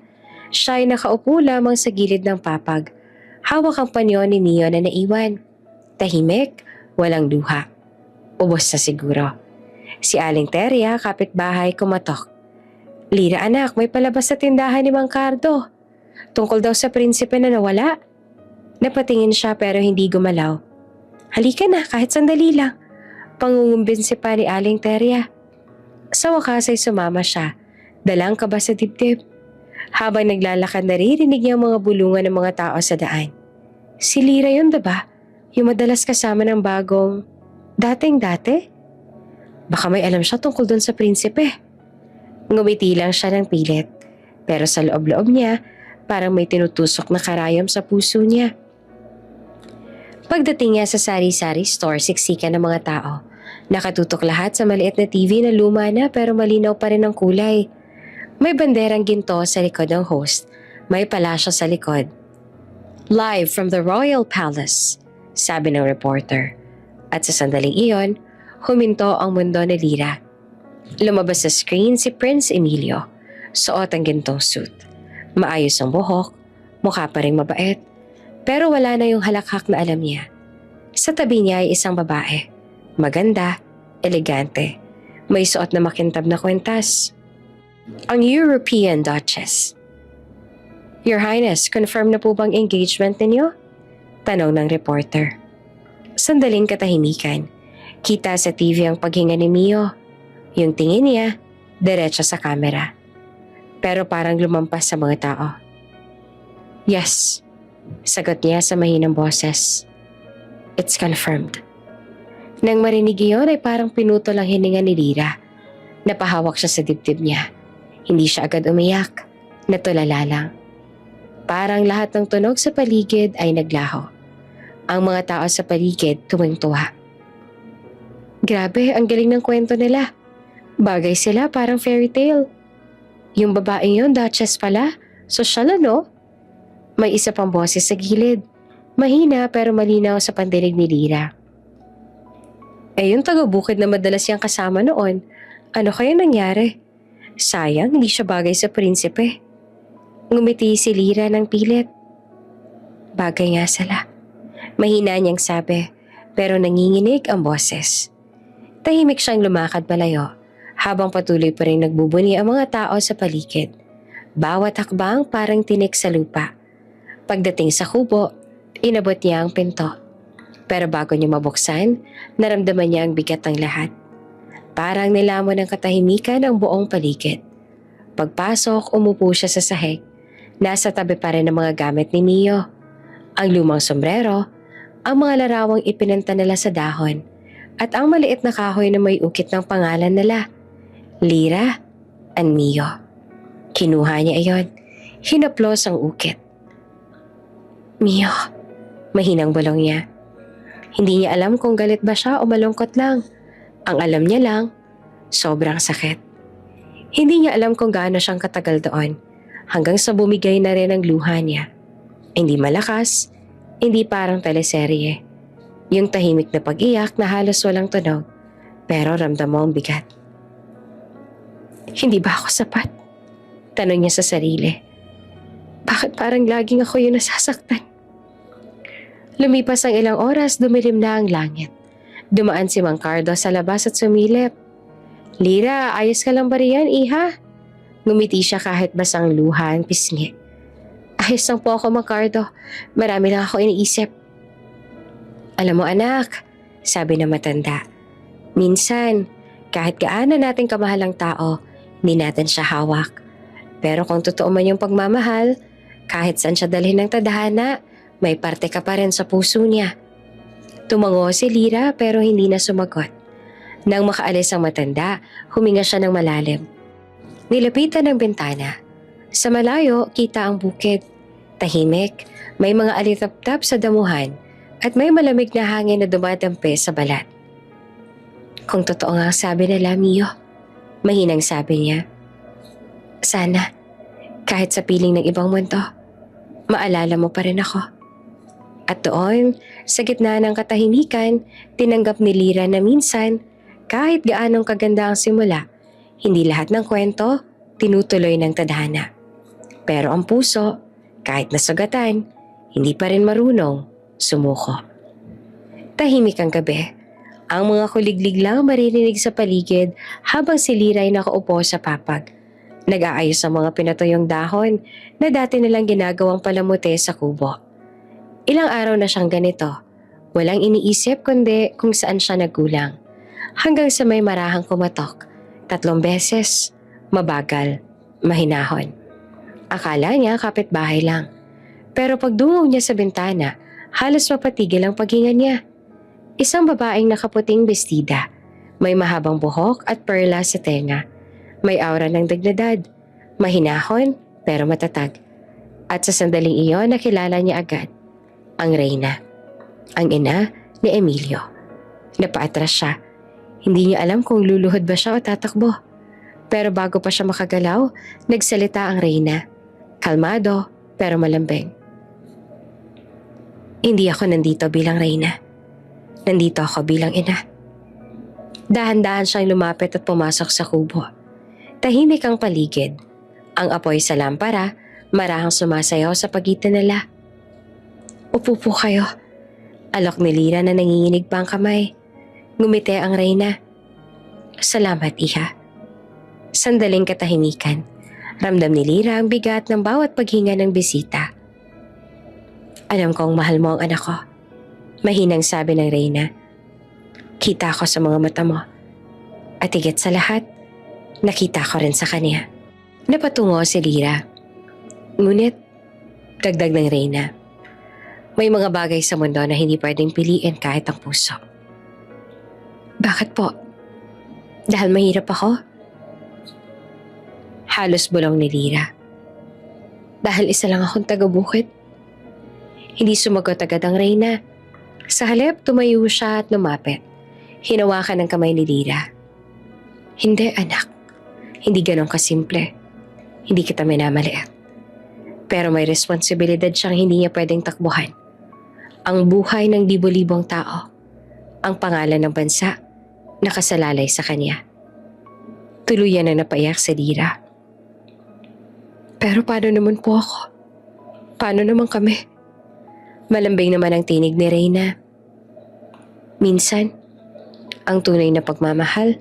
siya ay nakaupo lamang sa gilid ng papag. Hawak ang panyo ni Mio na naiwan. Tahimik, walang luha. Ubos na siguro. Si Aling Teria, kapitbahay, kumatok. Lyra anak, may palabas sa tindahan ni Mang Cardo. Tungkol daw sa prinsipe na nawala. Napatingin siya pero hindi gumalaw. Halika na, kahit sandali lang. Pangungumbinsi pa ni Aling Teria. Sa wakas ay sumama siya, dalang kaba sa dibdib. Habang naglalakad naririnig niya ang mga bulungan ng mga tao sa daan. Si Lyra yun diba? Yung madalas kasama ng bagong dating-dati? Baka may alam siya tungkol dun sa prinsipe. Ngumiti lang siya ng pilit. Pero sa loob-loob niya, parang may tinutusok na karayom sa puso niya. Pagdating niya sa sari-sari store, siksikan ng mga tao. Nakatutok lahat sa maliit na TV na luma na pero malinaw pa rin ang kulay. May banderang ginto sa likod ng host. May palasyo sa likod. Live from the Royal Palace, sabi ng reporter. At sa sandaling iyon, huminto ang mundo ni Lyra. Lumabas sa screen si Prince Emilio. Suot ang gintong suit. Maayos ang buhok, mukha pa rin mabait. Pero wala na yung halakhak na alam niya. Sa tabi niya ay isang babae. Maganda, elegante. May suot na makintab na kwentas. Ang European Duchess. Your Highness, confirm na po bang engagement ninyo? Tanong ng reporter. Sandaling katahimikan. Kita sa TV ang paghinga ni Mio. Yung tingin niya, diretso sa kamera. Pero parang lumampas sa mga tao. Yes. Sagot niya sa mahinang boses. It's confirmed. Nang marinig iyon ay parang pinutol ang hininga ni Lyra. Napahawak siya sa dibdib niya. Hindi siya agad umiyak. Natulala lang. Parang lahat ng tunog sa paligid ay naglaho. Ang mga tao sa paligid tuwing-tuwa. Grabe, ang galing ng kwento nila. Bagay sila parang fairy tale. Yung babaeng yun, Duchess pala. Sosyal ano? May isa pang boses sa gilid. Mahina pero malinaw sa pandinig ni Lyra. Yung taga-bukid na madalas niyang kasama noon. Ano kaya nangyari? Sayang, hindi siya bagay sa prinsipe. Ngumiti si Lyra ng pilit. Bagay nga sila. Mahina niyang sabi, pero nanginginig ang boses. Tahimik siyang lumakad palayo, habang patuloy pa rin nagbubuni ang mga tao sa paligid. Bawat hakbang parang tinik sa lupa. Pagdating sa kubo, inabot niya ang pinto. Pero bago niya mabuksan, naramdaman niya ang bigat ng lahat. Parang nilamon ng katahimikan ang buong paligid. Pagpasok, umupo siya sa sahig. Nasa tabi pa rin ang mga gamit ni Mio. Ang lumang sombrero, ang mga larawang ipinanta nila sa dahon, at ang maliit na kahoy na may ukit ng pangalan nila, Lyra and Mio. Kinuha niya iyon. Hinaplos ang ukit. Mio, mahinang bulong niya. Hindi niya alam kung galit ba siya o malungkot lang. Ang alam niya lang, sobrang sakit. Hindi niya alam kung gaano siyang katagal doon, hanggang sa bumigay na rin ang luha niya. Hindi malakas, hindi parang teleserye. Yung tahimik na pag-iyak na halos walang tunog, pero ramdam mo ang bigat. Hindi ba ako sapat? Tanong niya sa sarili. Bakit parang laging ako yung nasasaktan? Lumipas ang ilang oras, dumilim na ang langit. Dumaan si Mang Cardo sa labas at sumilip. Lira, ayos ka lang ba riyan, iha? Ngumiti siya kahit basang luha ang pisngi. Ayos lang po ako, Mang Cardo. Marami lang ako iniisip. Alam mo anak, sabi na matanda. Minsan, kahit gaano nating kamahal ang tao, hindi natin siya hawak. Pero kung totoo man yung pagmamahal, kahit saan siya dalhin ng tadhana, may parte ka pa rin sa puso niya. Tumango si Lira pero hindi na sumagot. Nang makaalis ang matanda, huminga siya ng malalim. Nilapitan ng bintana. Sa malayo, kita ang bukid. Tahimik, may mga alitaptap sa damuhan at may malamig na hangin na dumadampi sa balat. Kung totoo nga ang sabi nila, Mio, mahinang sabi niya. Sana, kahit sa piling ng ibang mundo, maalala mo pa rin ako. At doon, sa gitna ng katahimikan, tinanggap ni Lira na minsan, kahit gaanong kaganda ang simula, hindi lahat ng kwento tinutuloy ng tadhana. Pero ang puso, kahit nasugatan, hindi pa rin marunong sumuko. Tahimik ang gabi. Ang mga kuliglig lang maririnig sa paligid habang si Lira ay nakaupo sa papag. Nag-aayos ang mga pinatuyong dahon na dati nilang ginagawang palamute sa kubo. Ilang araw na siyang ganito. Walang iniisip kundi kung saan siya nagkulang. Hanggang sa may marahang kumatok. 3 beses. Mabagal. Mahinahon. Akala niya kapitbahay lang. Pero pagdungaw niya sa bintana, halos mapatigil ang paghinga niya. Isang babaeng nakaputing bestida. May mahabang buhok at perla sa tenga. May aura ng dignidad. Mahinahon pero matatag. At sa sandaling iyon nakilala niya agad. Ang Reyna. Ang ina ni Emilio. Napaatras siya. Hindi niya alam kung luluhod ba siya o tatakbo. Pero bago pa siya makagalaw, nagsalita ang Reyna. Kalmado pero malambing. Hindi ako nandito bilang Reyna. Nandito ako bilang ina. Dahan-dahan siyang lumapit at pumasok sa kubo. Tahimik ang paligid. Ang apoy sa lampara, marahang sumasayaw sa pagitan nila. Upo po kayo. Alok ni Lira na nanginginig pa ang kamay. Ngumiti ang Reyna. Salamat, iha. Sandaling katahimikan. Ramdam ni Lira ang bigat ng bawat paghinga ng bisita. Alam kong mahal mo ang anak ko. Mahinang sabi ng Reyna. Kita ko sa mga mata mo. At higit sa lahat, nakita ko rin sa kanya. Napatungo si Lira. Ngunit, dagdag ng Reyna. May mga bagay sa mundo na hindi pwedeng piliin kahit ang puso. Bakit po? Dahil mahirap ako? Halos bulong ni Lira. Dahil isa lang akong taga-bukid. Hindi sumagot agad ang Reyna. Sa halip, tumayo siya at lumapit. Hinawakan ng kamay ni Lira. Hindi anak. Hindi ganon kasimple. Hindi kita minamaliit. Pero may responsibilidad siyang hindi niya pwedeng takbuhan. Ang buhay ng libo-libong tao. Ang pangalan ng bansa nakasalalay sa kanya. Tuluyan na napaiyak si Lira. Pero paano naman po ako? Paano naman kami? Malambing naman ang tinig ni Reyna. Minsan, ang tunay na pagmamahal,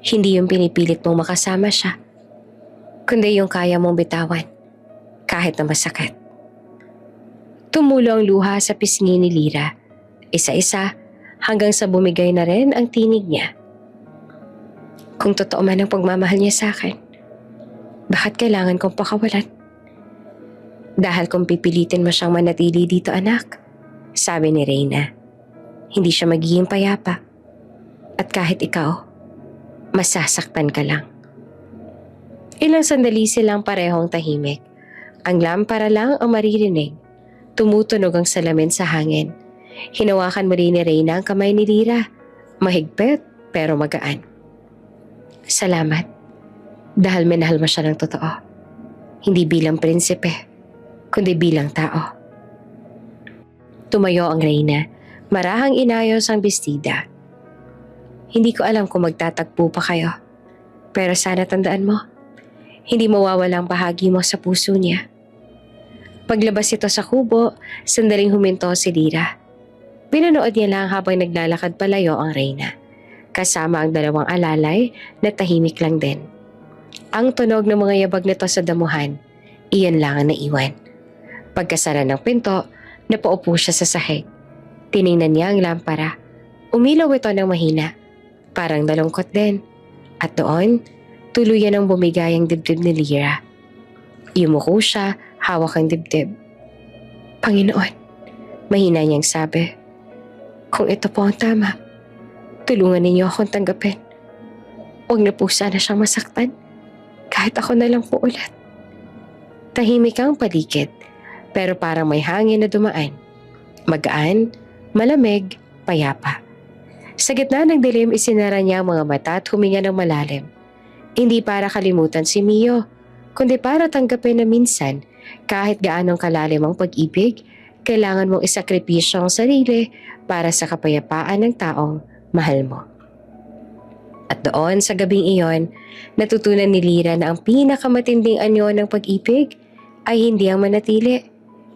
hindi yung pinipilit mong makasama siya, kundi yung kaya mong bitawan, kahit na masakit. Tumulo ang luha sa pisngi ni Lira, isa-isa hanggang sa bumigay na rin ang tinig niya. Kung totoo man ang pagmamahal niya sa akin, bakit kailangan kong pakawalan? Dahil kung pipilitin mo siyang manatili dito anak, sabi ni Reyna, hindi siya magiging payapa. At kahit ikaw, masasaktan ka lang. Ilang sandali silang parehong tahimik. Ang lampara lang ang maririnig. Tumutunog ang salamin sa hangin. Hinawakan muli ni Reyna ang kamay ni Lira. Mahigpit pero magaan. Salamat. Dahil minahal mo siya ng totoo. Hindi bilang prinsipe, kundi bilang tao. Tumayo ang Reyna. Marahang inayos ang bestida. Hindi ko alam kung magtatagpo pa kayo. Pero sana tandaan mo, hindi mawawala ang bahagi mo sa puso niya. Paglabas ito sa kubo, sandaling huminto si Lira. Pinanood niya lang habang naglalakad palayo ang Reyna, kasama ang dalawang alalay na tahimik lang din. Ang tunog ng mga yabag nito sa damuhan, iyon lang ang naiwan. Pagkasara ng pinto, napaupo siya sa sahig. Tiningnan niya ang lampara. Umilaw ito ng mahina. Parang nalungkot din. At doon, tuluyan ang bumigay ang dibdib ni Lira. Yumuko siya, hawak ang dibdib. Panginoon, mahina niyang sabi. Kung ito po ang tama, tulungan ninyo akong tanggapin. Huwag na po sana siyang masaktan. Kahit ako na lang po ulit. Tahimik ang paligid, pero parang may hangin na dumaan. Magaan, malamig, payapa. Sa gitna ng dilim, isinara niya ang mga mata at huminga ng malalim. Hindi para kalimutan si Mio, kundi para tanggapin na minsan, kahit gaanong kalalim ang pag-ibig, kailangan mong isakripisyo ang sarili para sa kapayapaan ng taong mahal mo. At doon sa gabing iyon, natutunan ni Lira na ang pinakamatinding anyo ng pag-ibig ay hindi ang manatili,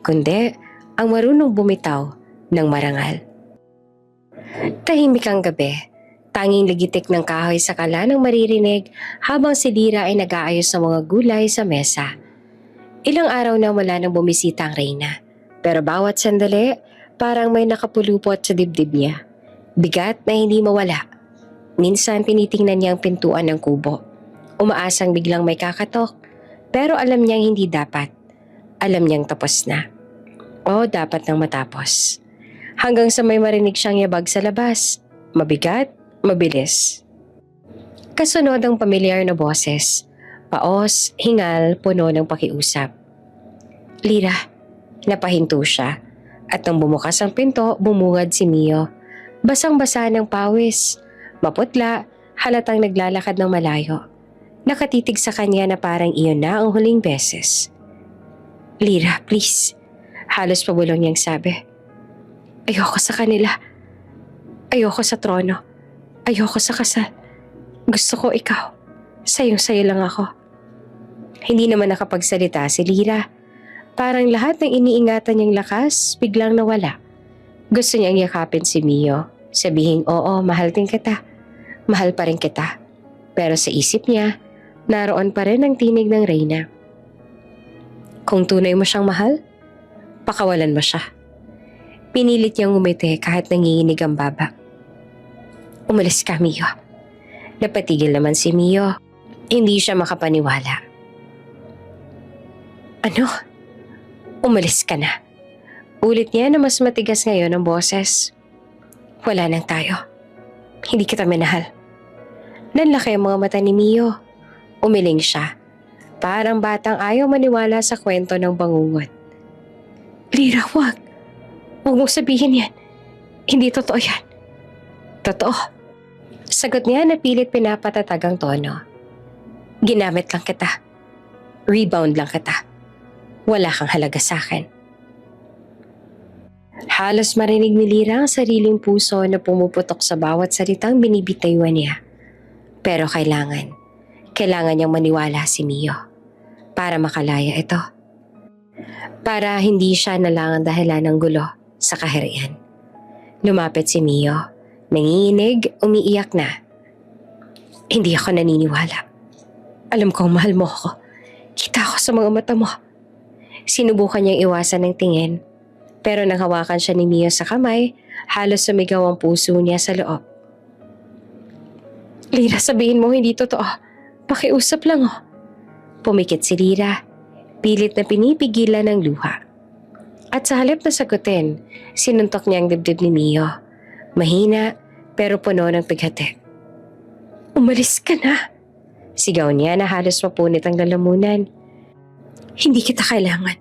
kundi ang marunong bumitaw ng marangal. Tahimik ang gabi. Tanging ligitik ng kahoy sa kala ng maririnig habang si Lira ay nag-aayos ng mga gulay sa mesa. Ilang araw na wala nang bumisita ang Reyna, pero bawat sandali parang may nakapulupot sa dibdib niya. Bigat na hindi mawala. Minsan tinitingnan niya ang pintuan ng kubo. Umaasang biglang may kakatok, pero alam niyang hindi dapat. Alam niyang tapos na. O dapat nang matapos. Hanggang sa may marinig siyang yabag sa labas. Mabigat, mabilis. Kasunod ang pamilyar na boses. Paos, hingal, puno ng pakiusap. Lira, napahinto siya. At nang bumukas ang pinto, bumungad si Mio. Basang-basa ng pawis. Maputla, halatang naglalakad ng malayo. Nakatitig sa kanya na parang iyon na ang huling beses. Lira, please. Halos pabulong niyang sabi. Ayoko sa kanila. Ayoko sa trono. Ayoko sa kasal. Gusto ko ikaw. Sayong-sayo lang ako. Hindi naman nakapagsalita si Lira. Parang lahat ng iniingatan niyang lakas biglang nawala. Gusto niyang yakapin si Mio. Sabihing oo, mahal din kita. Mahal pa rin kita. Pero sa isip niya, naroon pa rin ang tinig ng Reyna. Kung tunay mo siyang mahal, pakawalan mo siya. Pinilit niyang umiti kahit nanginginig ang baba. Umalis ka, Mio. Napatigil naman si Mio. Hindi siya makapaniwala. Ano? Umalis ka na. Ulit niya na mas matigas ngayon ang boses. Wala nang tayo. Hindi kita minahal. Nanlaki ang mga mata ni Mio. Umiling siya. Parang batang ayaw maniwala sa kwento ng bangungot. Lira, wag. Huwag mong sabihin yan. Hindi totoo yan. Totoo. Sagot niya na pilit pinapatatag ang tono. Ginamit lang kita. Rebound lang kita. Wala kang halaga sa akin. Halos marinig ni Lira ang sariling puso na pumuputok sa bawat salitang binibitayuan niya. Pero kailangan niyang maniwala si Mio para makalaya ito. Para hindi siya nalang ang dahilan ng gulo sa kaharian. Lumapit si Mio, nanginginig, umiiyak na. Hindi ako naniniwala. Alam kong mahal mo ako. Kita ko sa mga mata mo. Sinubukan niyang iwasan ng tingin. Pero nang hawakan siya ni Mio sa kamay, halos sumigaw ang puso niya sa loob. Lira, sabihin mo hindi totoo. Pakiusap lang oh. Pumikit si Lira, pilit na pinipigilan ng luha. At sa halip na sagutin, sinuntok niya ang dibdib ni Mio. Mahina pero puno ng pighati. Umalis ka na. Sigaw niya na halos mapunit ang lalamunan. Hindi kita kailangan.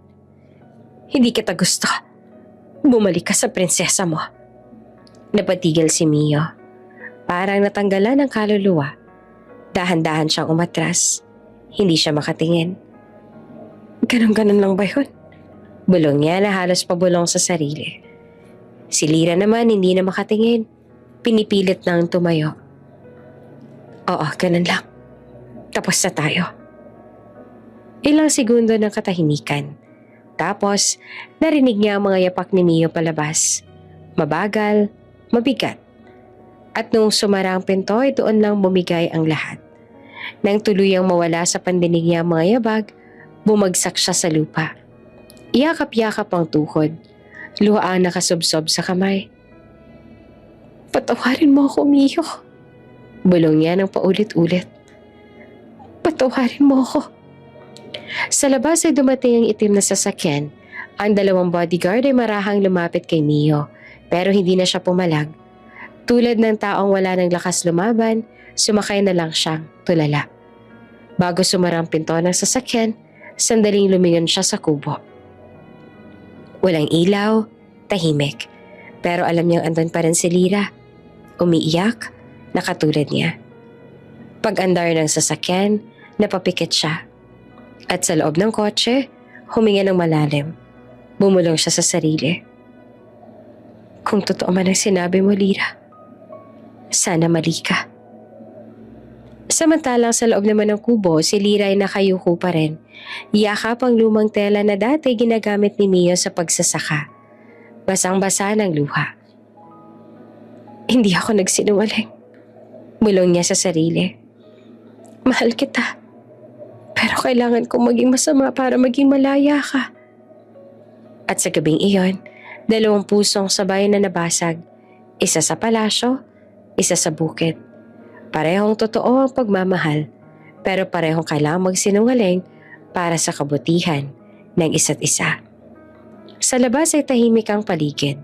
Hindi kita gusto. Bumalik ka sa prinsesa mo. Napatigil si Mio. Parang natanggalan ng kaluluwa. Dahan-dahan siyang umatras. Hindi siya makatingin. Ganon-ganon lang ba yun? Bulong niya na halos pabulong sa sarili. Si Lira naman hindi na makatingin. Pinipilit nang tumayo. Oo, ganun lang. Tapos na tayo. Ilang segundo ng katahimikan. Tapos, narinig niya ang mga yapak ni Mio palabas. Mabagal, mabigat. At nung sumara ang pinto ay doon lang bumigay ang lahat. Nang tuluyang mawala sa pandinig niya ang mga yabag, bumagsak siya sa lupa. Yakap-yakap ang tuhod. Luha ang nakasubsob sa kamay. Patawarin mo ako, Mio. Bulong niya ng paulit-ulit. Patawarin mo ako. Sa labas ay dumating ang itim na sasakyan. Ang dalawang bodyguard ay marahang lumapit kay Mio, pero hindi na siya pumalag. Tulad ng taong wala ng lakas lumaban, sumakay na lang siyang tulala. Bago sumara ang pinto ng sasakyan, sandaling lumingon siya sa kubo. Walang ilaw, tahimik. Pero alam niyang andun pa rin si Lyra. Umiiyak, nakatulad niya. Pag-andar ng sasakyan, napapikit siya. At sa loob ng kotse, huminga ng malalim. Bumulong siya sa sarili. Kung totoo man ang sinabi mo, Lyra, sana mali ka. Samantalang sa loob naman ng kubo, si Lyra ay nakayuko pa rin. Yakap ang lumang tela na dati ginagamit ni Mio sa pagsasaka. Basang-basa ng luha. Hindi ako nagsinungaling. Bulong niya sa sarili. Mahal kita. Pero kailangan kong maging masama para maging malaya ka. At sa gabing iyon, dalawang pusong sabay na nabasag. Isa sa palasyo, isa sa bukid. Parehong totoo ang pagmamahal, pero parehong kailangang magsinungaling para sa kabutihan ng isa't isa. Sa labas ay tahimik ang paligid.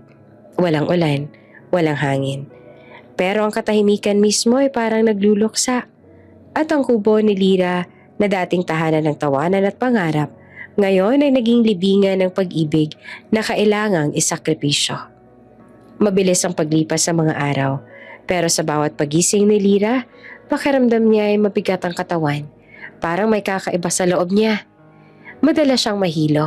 Walang ulan, walang hangin. Pero ang katahimikan mismo ay parang nagluluksa. At ang kubo ni Lyra na dating tahanan ng tawanan at pangarap, ngayon ay naging libingan ng pag-ibig na kailangang isakripisyo. Mabilis ang paglipas sa mga araw, pero sa bawat pagising ni Lyra, pakiramdam niya ay mabigat ang katawan. Parang may kakaiba sa loob niya. Madalas siyang mahilo.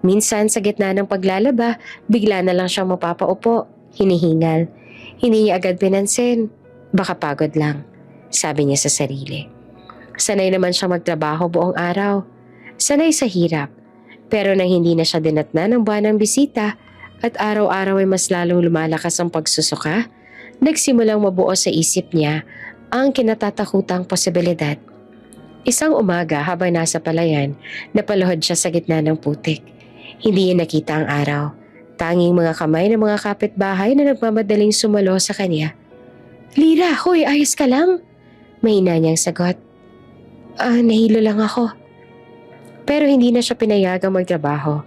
Minsan sa gitna ng paglalaba, bigla na lang siyang mapapaupo, hinihingal. Hindi niya agad pinansin. Baka pagod lang, sabi niya sa sarili. Sanay naman siya magtrabaho buong araw. Sanay sa hirap. Pero nang hindi na siya dinatnan ng buwan ng bisita at araw-araw ay mas lalong lumalakas ang pagsusuka, nagsimulang mabuo sa isip niya ang kinatatakutang posibilidad. Isang umaga habang nasa palayan, napaluhod siya sa gitna ng putik. Hindi niya nakita ang araw. Tanging mga kamay ng mga kapitbahay na nagmamadaling sumalo sa kanya. Lyra, hoy, ayos ka lang? Mahina niyang sagot. Nahilo lang ako. Pero hindi na siya pinayagang magtrabaho.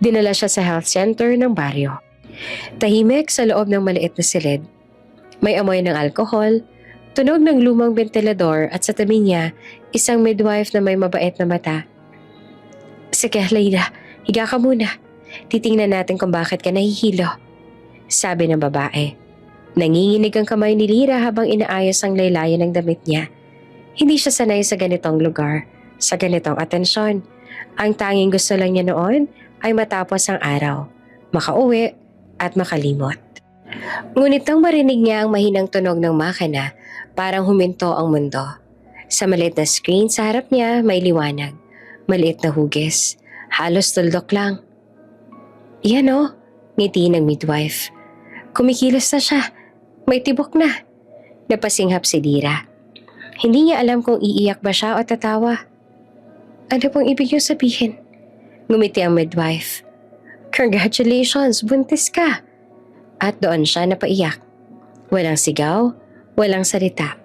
Dinala siya sa health center ng baryo. Tahimik sa loob ng maliit na silid. May amoy ng alkohol, tunog ng lumang ventilador at sa tabi niya, isang midwife na may mabait na mata. Sige, Lyra, higa ka muna. Titingnan natin kung bakit ka nahihilo, sabi ng babae. Nanginginig ang kamay ni Lyra habang inaayos ang laylayan ng damit niya. Hindi siya sanay sa ganitong lugar, sa ganitong atensyon. Ang tanging gusto lang niya noon ay matapos ang araw, makauwi at makalimot. Ngunit nang marinig niya ang mahinang tunog ng makina, parang huminto ang mundo. Sa maliit na screen sa harap niya may liwanag, maliit na hugis, halos tuldok lang. Yan o, ngiti ng midwife. Kumikilos na siya, may tibok na. Napasinghap si Lyra. Hindi niya alam kung iiyak ba siya o tatawa. Ano pong ibig niyo sabihin? Ngumiti ang midwife. Congratulations, buntis ka. At doon siya napaiyak. Walang sigaw, walang salita.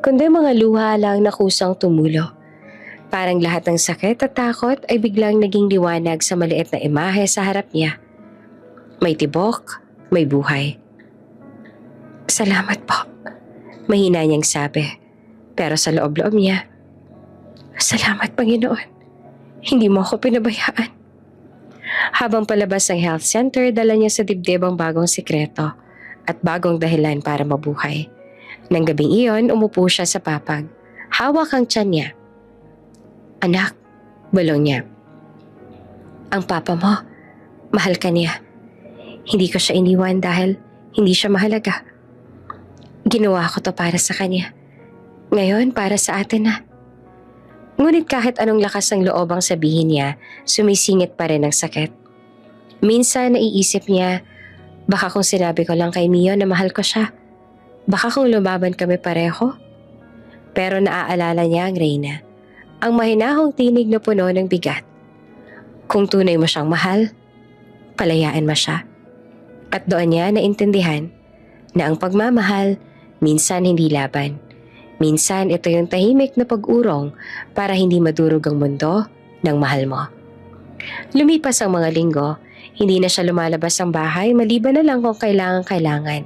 Kundi mga luha lang na kusang tumulo. Parang lahat ng sakit at takot ay biglang naging liwanag sa maliit na imahe sa harap niya. May tibok, may buhay. Salamat po, mahina niyang sabi. Pero sa loob-loob niya, salamat Panginoon, hindi mo ako pinabayaan. Habang palabas ng health center, dala niya sa dibdib ang bagong sikreto at bagong dahilan para mabuhay. Nang gabing iyon, umupo siya sa papag. Hawak ang tiyan niya. Anak, bulong niya. Ang papa mo, mahal ka niya. Hindi ko siya iniwan dahil hindi siya mahalaga. Ginawa ko to para sa kanya. Ngayon, para sa atin na. Ngunit kahit anong lakas ng loob ang sabihin niya, sumisingit pa rin ang sakit. Minsan naiisip niya, baka kung sinabi ko lang kay Mio na mahal ko siya, baka kung lumaban kami pareho. Pero naaalala niya ang Reyna, ang mahinahong tinig na puno ng bigat. Kung tunay mo siyang mahal, palayaan mo siya. At doon niya naintindihan na ang pagmamahal minsan hindi laban. Minsan ito yung tahimik na pag-urong para hindi madurog ang mundo ng mahal mo. Lumipas ang mga linggo, hindi na siya lumalabas ng bahay maliban na lang kung kailangan.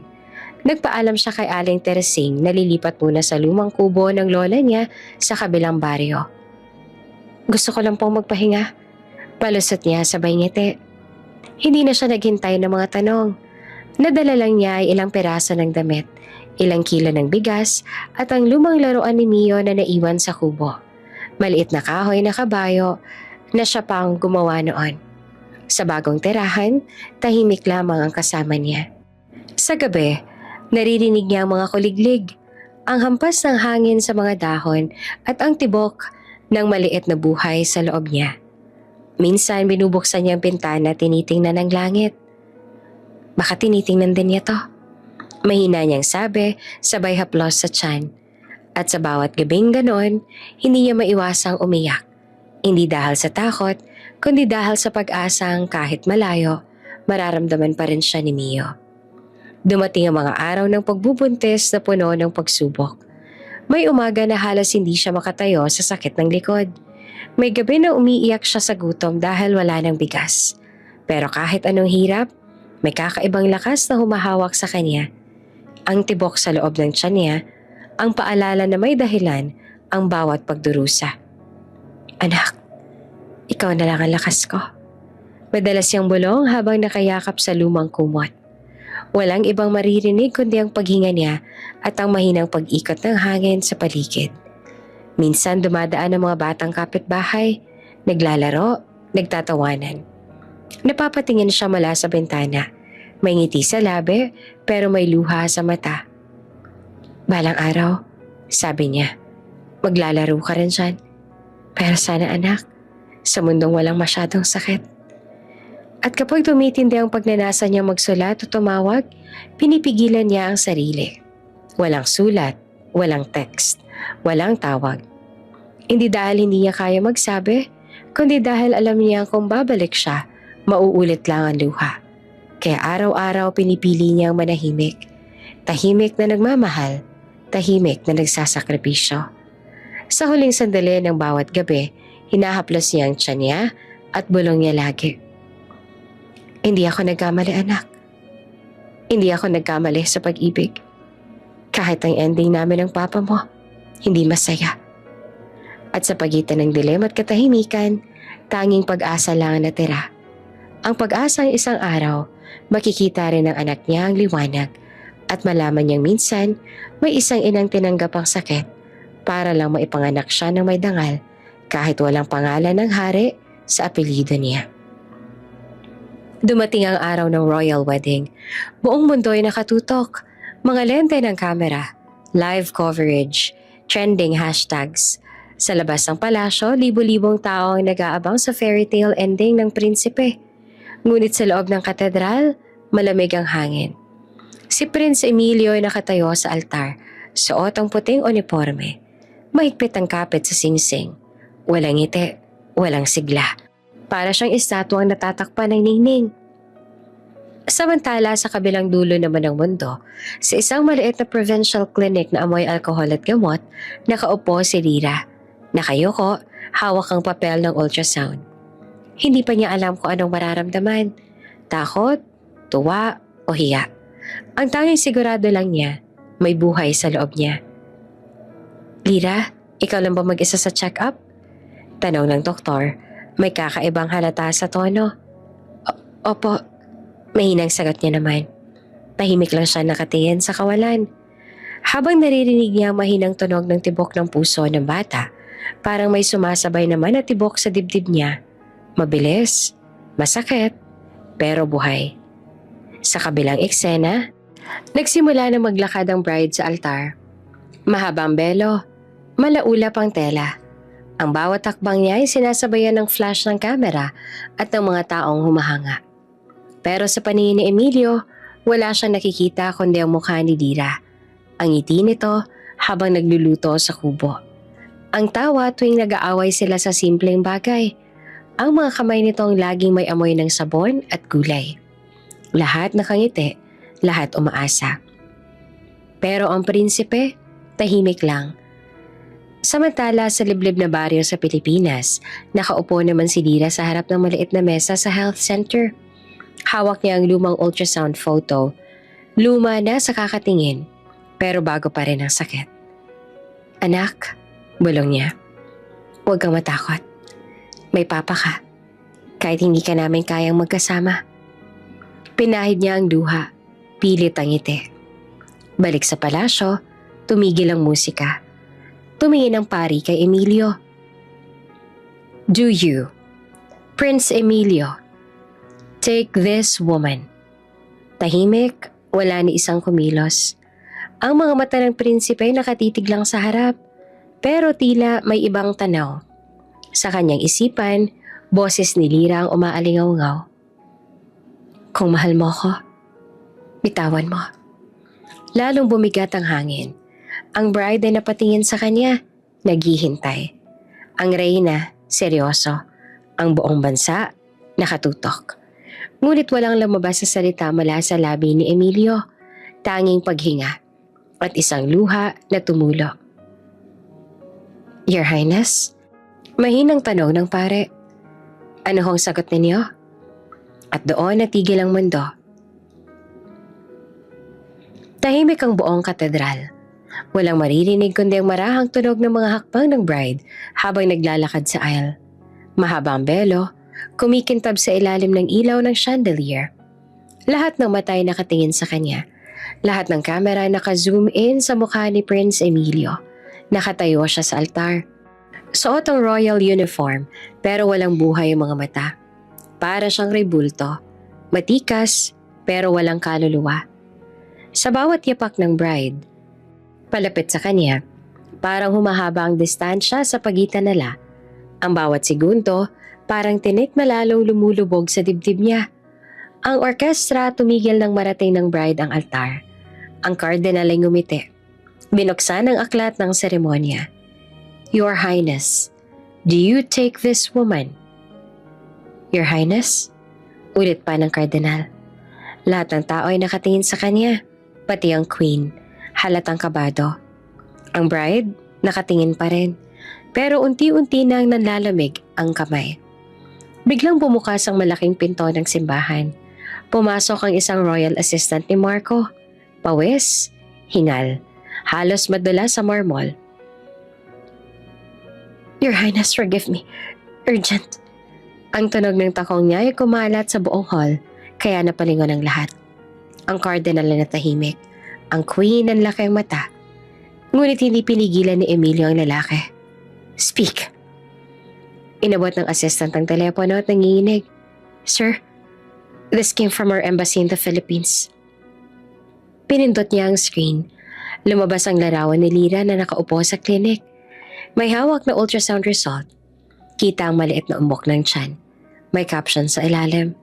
Nagpaalam siya kay Aling Teresing na lilipat muna sa lumang kubo ng lola niya sa kabilang baryo. Gusto ko lang pong magpahinga. Palusot niya sabay ngiti. Hindi na siya naghintay ng mga tanong. Nadala lang niya ay ilang peraso ng damit, ilang kilo ng bigas at ang lumang laruan ni Mio na naiwan sa kubo. Maliit na kahoy na kabayo na siya pang gumawa noon. Sa bagong tirahan, tahimik lamang ang kasama niya. Sa gabi, naririnig niya ang mga kuliglig, ang hampas ng hangin sa mga dahon at ang tibok ng maliit na buhay sa loob niya. Minsan binubuksan niya ang bintana at tinitingnan ang langit. Baka tinitingnan din niya to. Mahina niyang sabi, sabay haplos sa tiyan. At sa bawat gabing ganon, hindi niya maiwasang umiyak. Hindi dahil sa takot, kundi dahil sa pag-asang kahit malayo, mararamdaman pa rin siya ni Mio. Dumating ang mga araw ng pagbubuntis na puno ng pagsubok. May umaga na halos hindi siya makatayo sa sakit ng likod. May gabi na umiiyak siya sa gutom dahil wala ng bigas. Pero kahit anong hirap, may kakaibang lakas na humahawak sa kanya. Ang tibok sa loob ng tiyan niya, ang paalala na may dahilan ang bawat pagdurusa. Anak, ikaw na lang ang lakas ko. Madalas siyang bulong habang nakayakap sa lumang kumot. Walang ibang maririnig kundi ang paghinga niya at ang mahinang pag-ikot ng hangin sa paligid. Minsan dumadaan ang mga batang kapitbahay, naglalaro, nagtatawanan. Napapatingin siya mula sa bintana. May ngiti sa labi pero may luha sa mata. Balang araw, sabi niya, maglalaro ka rin dyan. Pero sana anak, sa mundong walang masyadong sakit. At kapag tumitindi ang pagnanasa niya magsulat o tumawag, pinipigilan niya ang sarili. Walang sulat, walang text, walang tawag. Hindi dahil hindi niya kaya magsabi, kundi dahil alam niya kung babalik siya, mauulit lang ang luha. Kaya araw-araw pinipili niyang manahimik. Tahimik na nagmamahal, tahimik na nagsasakripisyo. Sa huling sandali ng bawat gabi, hinahaplos niya ang tiyan niya at bulong niya lagi. Hindi ako nagkamali, anak. Hindi ako nagkamali sa pag-ibig. Kahit ang ending namin ng papa mo, hindi masaya. At sa pagitan ng dilim at katahimikan, tanging pag-asa lang ang natira. Ang pag-asang isang araw, makikita rin ng anak niya ang liwanag at malaman niyang minsan may isang inang tinanggap ang sakit para lang maipanganak siya ng may dangal kahit walang pangalan ng hari sa apelyido niya. Dumating ang araw ng royal wedding. Buong mundo'y nakatutok. Mga lente ng kamera, live coverage, trending hashtags. Sa labas ng palasyo, libo-libong tao ang nag-aabang sa fairy tale ending ng prinsipe. Ngunit sa loob ng katedral, malamig ang hangin. Si Prince Emilio ay nakatayo sa altar, suot ang puting uniforme. Mahigpit ang kapit sa singsing. Walang ngiti, walang sigla. Para siyang estatwang natatakpan ng ningning. Samantala sa kabilang dulo naman ng mundo, sa isang maliit na provincial clinic na amoy alkohol at gamot, nakaupo si Rira. Nakayuko, hawak ang papel ng ultrasound. Hindi pa niya alam kung anong mararamdaman. Takot, tuwa, o hiya. Ang tanging sigurado lang niya, may buhay sa loob niya. Lira, ikaw lang ba mag-isa sa check-up? Tanong ng doktor, may kakaibang halata sa tono. Opo, mahinang sagot niya naman. Tahimik lang siya nakatingin sa kawalan. Habang naririnig niya ang mahinang tunog ng tibok ng puso ng bata, parang may sumasabay naman na tibok sa dibdib niya. Mabilis, masakit, pero buhay. Sa kabilang eksena, nagsimula na maglakad ang bride sa altar. Mahabang belo, malaulap ang tela. Ang bawat takbang niya ay sinasabayan ng flash ng kamera at ng mga taong humahanga. Pero sa paningin ni Emilio, wala siyang nakikita kundi ang mukha ni Lira. Ang ngiti nito habang nagluluto sa kubo. Ang tawa tuwing nag-aaway sila sa simpleng bagay. Ang mga kamay nitong laging may amoy ng sabon at gulay. Lahat nakangiti, lahat umaasa. Pero ang prinsipe, tahimik lang. Samantala sa liblib na baryo sa Pilipinas, nakaupo naman si Lira sa harap ng maliit na mesa sa health center. Hawak niya ang lumang ultrasound photo. Luma na sa kakatingin, pero bago pa rin ang sakit. Anak, bulong niya. Huwag kang matakot. May papa ka. Kahit hindi ka namin kayang magkasama. Pinahid niya ang luha. Pilit ang ngiti. Balik sa palasyo, tumigil ang musika. Tumingin ang pari kay Emilio. Do you, Prince Emilio, take this woman? Tahimik, wala ni isang kumilos. Ang mga mata ng prinsipe nakatitig lang sa harap, pero tila may ibang tanaw. Sa kanyang isipan, boses ni Lira ang umaalingaw-ngaw. Kung mahal mo ko, bitawan mo. Lalong bumigat ang hangin. Ang bride ay napatingin sa kanya, naghihintay. Ang reyna, seryoso. Ang buong bansa, nakatutok. Ngunit walang lumabas sa salita mula sa labi ni Emilio. Tanging paghinga at isang luha na tumulo. Your Highness? Mahinang tanong ng pare. Ano hong sagot ninyo? At doon natigil ang mundo. Tahimik ang buong katedral. Walang maririnig kundi ang marahang tunog ng mga hakbang ng bride habang naglalakad sa aisle. Mahaba ang belo, kumikintab sa ilalim ng ilaw ng chandelier. Lahat ng mata ay nakatingin sa kanya. Lahat ng kamera naka-zoom in sa mukha ni Prince Emilio. Nakatayo siya sa altar. Suot ang royal uniform pero walang buhay ang mga mata. Para siyang rebulto. Matikas pero walang kaluluwa. Sa bawat yapak ng bride, palapit sa kanya, parang humahaba ang distansya sa pagitan nila. Ang bawat segundo, parang tinik na lalong lumulubog sa dibdib niya. Ang orkestra tumigil nang marating ng bride ang altar. Ang cardinal ay ngumiti. Binuksan ang aklat ng seremonya. Your Highness, do you take this woman? Your Highness? Ulit pa ng cardinal. Lahat ng tao ay nakatingin sa kanya, pati ang queen. Halatang kabado. Ang bride, nakatingin pa rin. Pero unti-unti nang nanlalamig ang kamay. Biglang bumukas ang malaking pinto ng simbahan. Pumasok ang isang royal assistant ni Marco. Pawis, hingal. Halos madula sa marmol. Your Highness, forgive me. Urgent. Ang tunog ng takong niya ay kumalat sa buong hall, kaya napalingon ang lahat. Ang cardinal na natahimik. Ang queen ang laki ang mata. Ngunit hindi pinigilan ni Emilio ang lalaki. Speak. Inabot ng assistant ang telepono at nanginginig. Sir, this came from our embassy in the Philippines. Pinindot niya ang screen. Lumabas ang larawan ni Lira na nakaupo sa klinik. May hawak na ultrasound result. Kita ang maliit na umbok ng tiyan. May caption sa ilalim.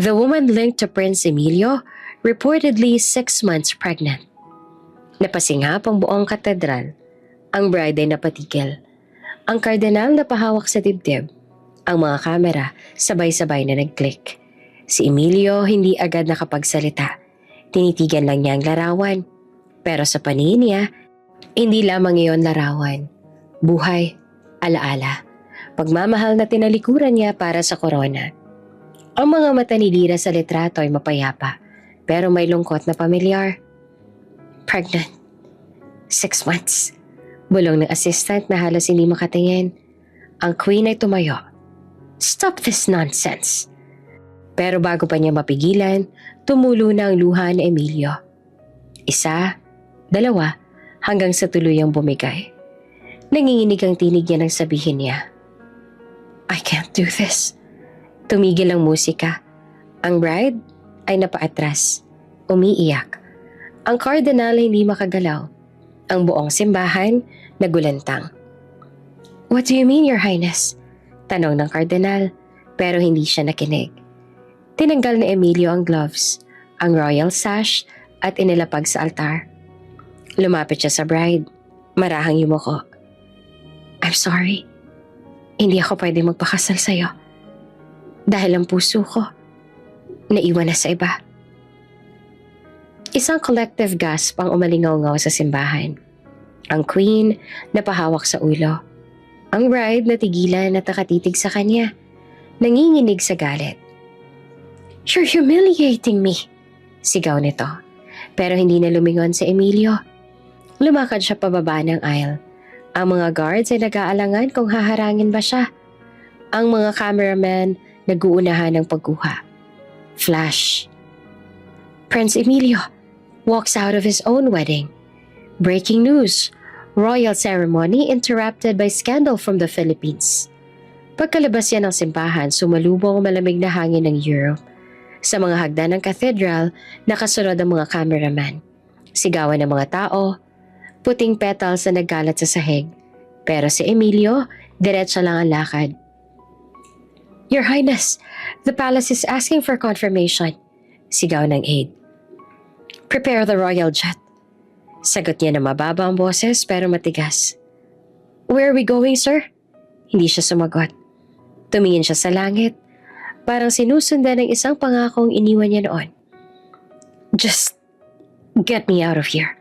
The woman linked to Prince Emilio reportedly 6 months pregnant. Napasingap ang buong katedral. Ang bride ay napatigil. Ang kardinal napahawak sa dibdib. Ang mga kamera sabay-sabay na nag-click. Si Emilio hindi agad nakapagsalita. Tinitigan lang niya ang larawan. Pero sa paningin niya, hindi lamang iyon larawan. Buhay, alaala. Pagmamahal na tinalikuran niya para sa korona. Ang mga mata ni Lira sa litrato ay mapayapa. Pero may lungkot na pamilyar. Pregnant. 6 months. Bulong ng assistant na halos hindi makatingin. Ang queen ay tumayo. Stop this nonsense. Pero bago pa niya mapigilan, tumulo na ang luha ni Emilio. 1, 2, hanggang sa tuluyang bumigay. Nanginginig ang tinig niya nang sabihin niya. I can't do this. Tumigil ang musika. Ang bride ay napaatras, umiiyak. Ang cardinal ay hindi makagalaw. Ang buong simbahan nagulantang. What do you mean, Your Highness? Tanong ng kardinal, pero hindi siya nakinig. Tinanggal ni Emilio ang gloves, ang royal sash at inilapag sa altar. Lumapit siya sa bride, marahang yumuko. I'm sorry. Hindi ako pwede magpakasal sa'yo. Dahil ang puso ko, naiwan na sa iba. Isang collective gasp ang umalingaw-ngaw sa simbahan. Ang queen napahawak sa ulo. Ang bride natigilan at nakatitig sa kanya, nanginginig sa galit. You're humiliating me, sigaw nito. Pero hindi na lumingon si Emilio. Lumakad siya pababa ng aisle. Ang mga guards ay nag-aalangan kung haharangin ba siya. Ang mga cameramen nag-uunahan ng pagkuha. Flash. Prince Emilio walks out of his own wedding. Breaking news. Royal ceremony interrupted by scandal from the Philippines. Pagkalabas niya ng simbahan, sumalubong ang malamig na hangin ng Europe. Sa mga hagdan ng cathedral, nakasunod ang mga cameraman. Sigawan ng mga tao, puting petals na nagkalat sa sahig. Pero si Emilio, diretsa lang ang lakad. Your Highness, the palace is asking for confirmation. Sigaw ng aide. Prepare the royal jet. Sagot niya na mababa ang boses pero matigas. Where are we going, sir? Hindi siya sumagot. Tumingin siya sa langit. Parang sinusundan ng isang pangakong iniwan niya noon. Just get me out of here.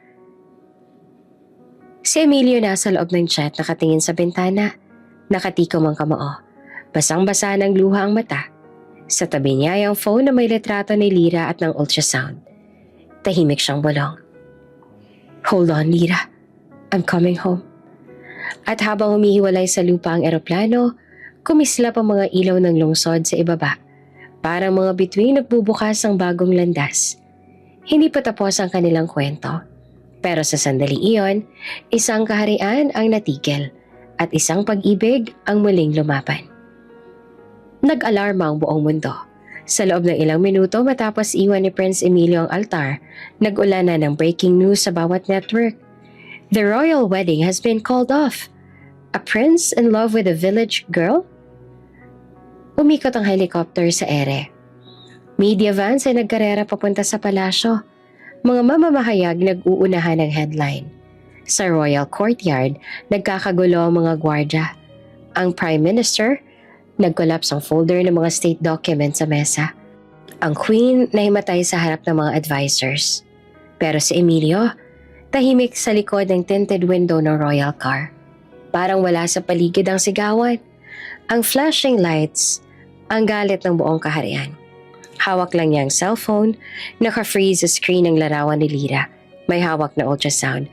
Si Emilio nasa loob ng jet nakatingin sa bintana. Nakatikom ang kamao. Basang-basa ng luha ang mata. Sa tabi niya ay ang phone na may litrato ni Lyra at ng ultrasound. Tahimik siyang bulong. Hold on, Lyra. I'm coming home. At habang humihiwalay sa lupa ang eroplano, kumislap ang mga ilaw ng lungsod sa ibaba. Parang mga bituin nagbubukas ang bagong landas. Hindi pa tapos ang kanilang kwento. Pero sa sandali iyon, isang kaharian ang natigil at isang pag-ibig ang muling lumaban. Nag-alarma ang buong mundo. Sa loob ng ilang minuto matapos iwan ni Prince Emilio ang altar, nag-ulan na ng breaking news sa bawat network. The royal wedding has been called off. A prince in love with a village girl? Umikot ang helicopter sa ere. Media vans ay nagkarera papunta sa palasyo. Mga mamamahayag nag-uunahan ng headline. Sa royal courtyard, nagkakagulo ang mga gwardya. Ang Prime Minister, nag-collapse ang folder ng mga state documents sa mesa. Ang Queen nahimatay sa harap ng mga advisors. Pero si Emilio, tahimik sa likod ng tinted window ng royal car. Parang wala sa paligid ang sigawan. Ang flashing lights, ang galit ng buong kaharian. Hawak lang niya ang cellphone, naka-freeze sa screen ng larawan ni Lyra. May hawak na ultrasound.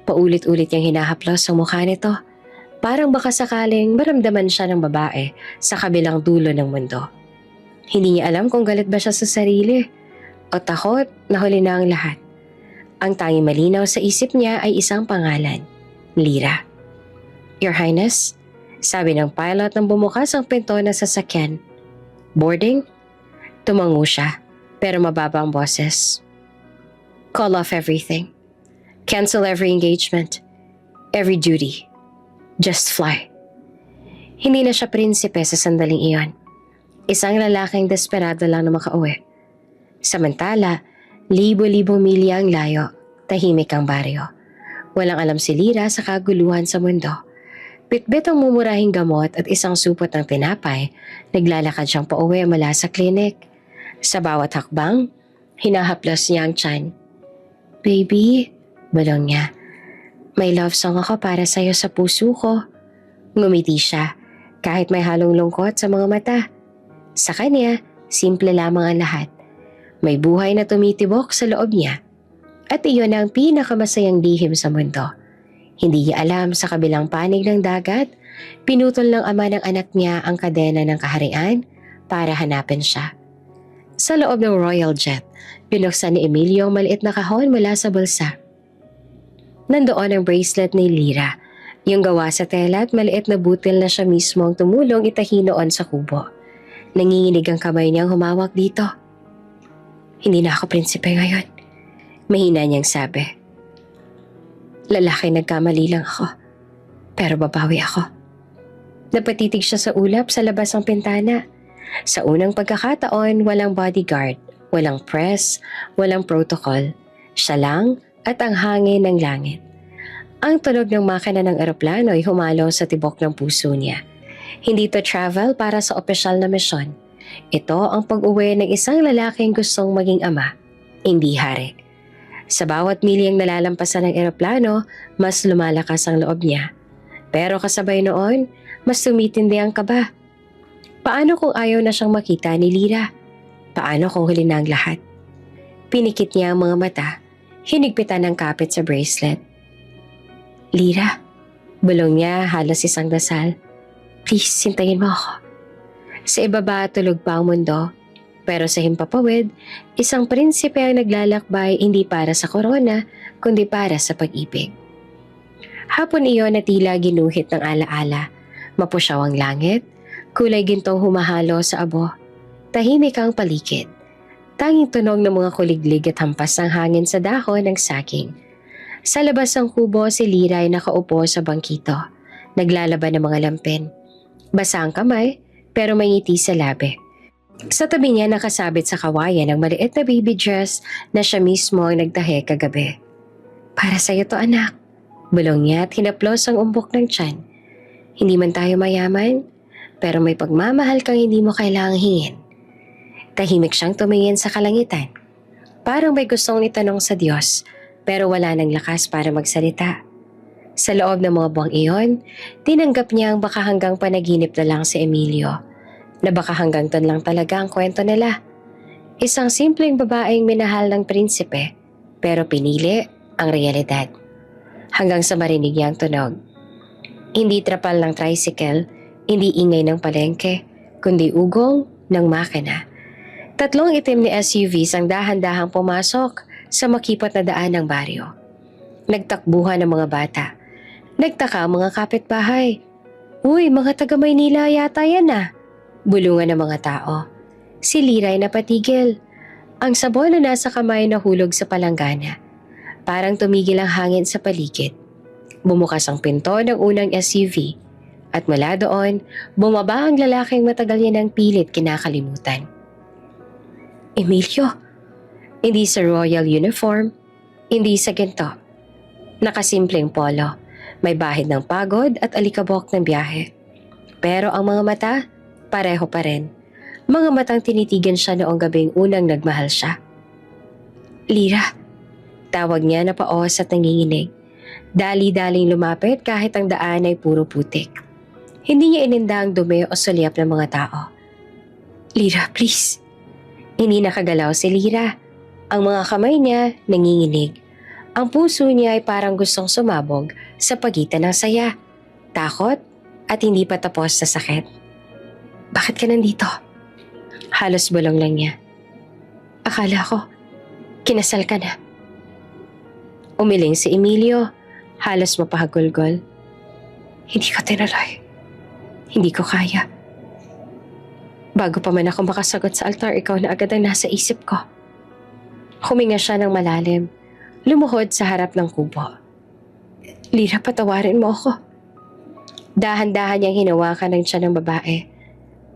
Paulit-ulit niyang hinahaplos ang mukha nito. Parang baka sakaling maramdaman siya ng babae sa kabilang dulo ng mundo. Hindi niya alam kung galit ba siya sa sarili o takot na huli na ang lahat. Ang tanging malinaw sa isip niya ay isang pangalan, Lyra. Your Highness, sabi ng pilot nang bumukas ang pinto ng sasakyan. Boarding? Tumango siya, pero mababa ang boses. Call off everything. Cancel every engagement. Every duty. Just fly. Hindi na siya prinsipe sa sandaling iyon. Isang lalaking desperado lang na makauwi. Samantala, libo-libong milya ang layo, tahimik ang baryo. Walang alam si Lyra sa kaguluhan sa mundo. Bitbit ang mumurahing gamot at isang supot ng tinapay, naglalakad siyang pauwi mula sa klinik. Sa bawat hakbang, hinahaplos niya ang tiyan. Baby, balong niya. May love song ako para sa'yo sa puso ko. Ngumiti siya, kahit may halong lungkot sa mga mata. Sa kanya, simple lamang ang lahat. May buhay na tumitibok sa loob niya. At iyon ang pinakamasayang lihim sa mundo. Hindi niya alam sa kabilang panig ng dagat, pinutol ng ama ng anak niya ang kadena ng kaharian para hanapin siya. Sa loob ng royal jet, binuksan ni Emilio ang maliit na kahon mula sa bulsa. Nandoon ang bracelet ni Lyra, yung gawa sa tela at maliit na butil na siya mismo ang tumulong itahinoon sa kubo. Nanginginig ang kamay niyang humawak dito. Hindi na ako prinsipe ngayon, mahina niyang sabi. Lalaki, nagkamali lang ako, pero babawi ako. Napatitig siya sa ulap sa labas ng pintana. Sa unang pagkakataon, walang bodyguard, walang press, walang protocol. Siya lang at ang hangin ng langit. Ang tunog ng makina ng eroplano ay humalo sa tibok ng puso niya. Hindi to travel para sa opisyal na misyon. Ito ang pag-uwi ng isang lalaking gustong maging ama, hindi hari. Sa bawat milyang nalalampasan ng eroplano, mas lumalakas ang loob niya. Pero kasabay noon, mas tumitindi ang kaba. Paano kung ayaw na siyang makita ni Lyra? Paano kung huli na ang lahat? Pinikit niya ang mga mata, hinigpitan ng kapit sa bracelet. Lyra, bulong niya halos isang dasal. Please, sintayin mo ako. Sa ibaba tulog pa ang mundo, pero sa himpapawid, isang prinsipe ang naglalakbay hindi para sa korona, kundi para sa pag-ibig. Hapon iyon na tila ginuhit ng alaala, mapusyaw ang langit, kulay gintong humahalo sa abo. Tahimik ang paligid. Tanging tunog ng mga kuliglig at hampas ng hangin sa dahon ng saging. Sa labas ng kubo, si Lyra ay nakaupo sa bangkito, naglalaban ng mga lampin. Basa ang kamay, pero may ngiti sa labi. Sa tabi niya nakasabit sa kawayan ang maliit na baby dress na siya mismo ang nagtahe kagabi. Para sa'yo to, anak. Bulong niya at hinaplos ang umbok ng tiyan. Hindi man tayo mayaman, pero may pagmamahal kang hindi mo kailangang hingin. Tahimik siyang tumingin sa kalangitan. Parang may gustong itanong sa Diyos, pero wala nang lakas para magsalita. Sa loob ng mga buwang iyon, tinanggap niya ang baka hanggang panaginip na lang si Emilio, na baka hanggang ton lang talaga ang kwento nila. Isang simpleng babaeng minahal ng prinsipe, pero pinili ang realidad. Hanggang sa marinig niya ang tunog. Hindi trapal ng tricycle, hindi ingay ng palengke, kundi ugong ng makina. 3 itim ni SUVs ang dahan-dahang pumasok sa makipot na daan ng baryo. Nagtakbuhan ng mga bata. Nagtaka ang mga kapitbahay. Uy, mga taga Maynila yata yan ah. Bulungan ng mga tao. Si Lyra ay napatigil. Ang sabon na nasa kamay nahulog sa palanggana. Parang tumigil ang hangin sa paligid. Bumukas ang pinto ng unang SUV. At mula doon, bumaba ang lalaking matagal niya ng pilit kinakalimutan. Emilio, hindi sa royal uniform, hindi sa ginto. Nakasimpleng polo, may bahid ng pagod at alikabok ng biyahe. Pero ang mga mata, pareho pa rin. Mga matang tinitigan siya noong gabing unang nagmahal siya. Lyra, tawag niya na paos at nanginginig. Dali-daling lumapit kahit ang daan ay puro putik. Hindi niya ininda ang dumi o sulyap ng mga tao. Lyra, please. Hindi nakagalaw si Lyra. Ang mga kamay niya nanginginig. Ang puso niya ay parang gustong sumabog sa pagitan ng saya, takot at hindi pa tapos sa sakit. Bakit ka nandito? Halos bulong lang niya. Akala ko, kinasal ka na. Umiling si Emilio, halos mapahagulgol. Hindi ko tinuloy. Hindi ko kaya. Bago pa man ako makasagot sa altar, ikaw na agad ang nasa isip ko. Huminga siya ng malalim, lumuhod sa harap ng kubo. Lyra, patawarin mo ako. Dahan-dahan niyang hinawakan ng tiyan ng babae.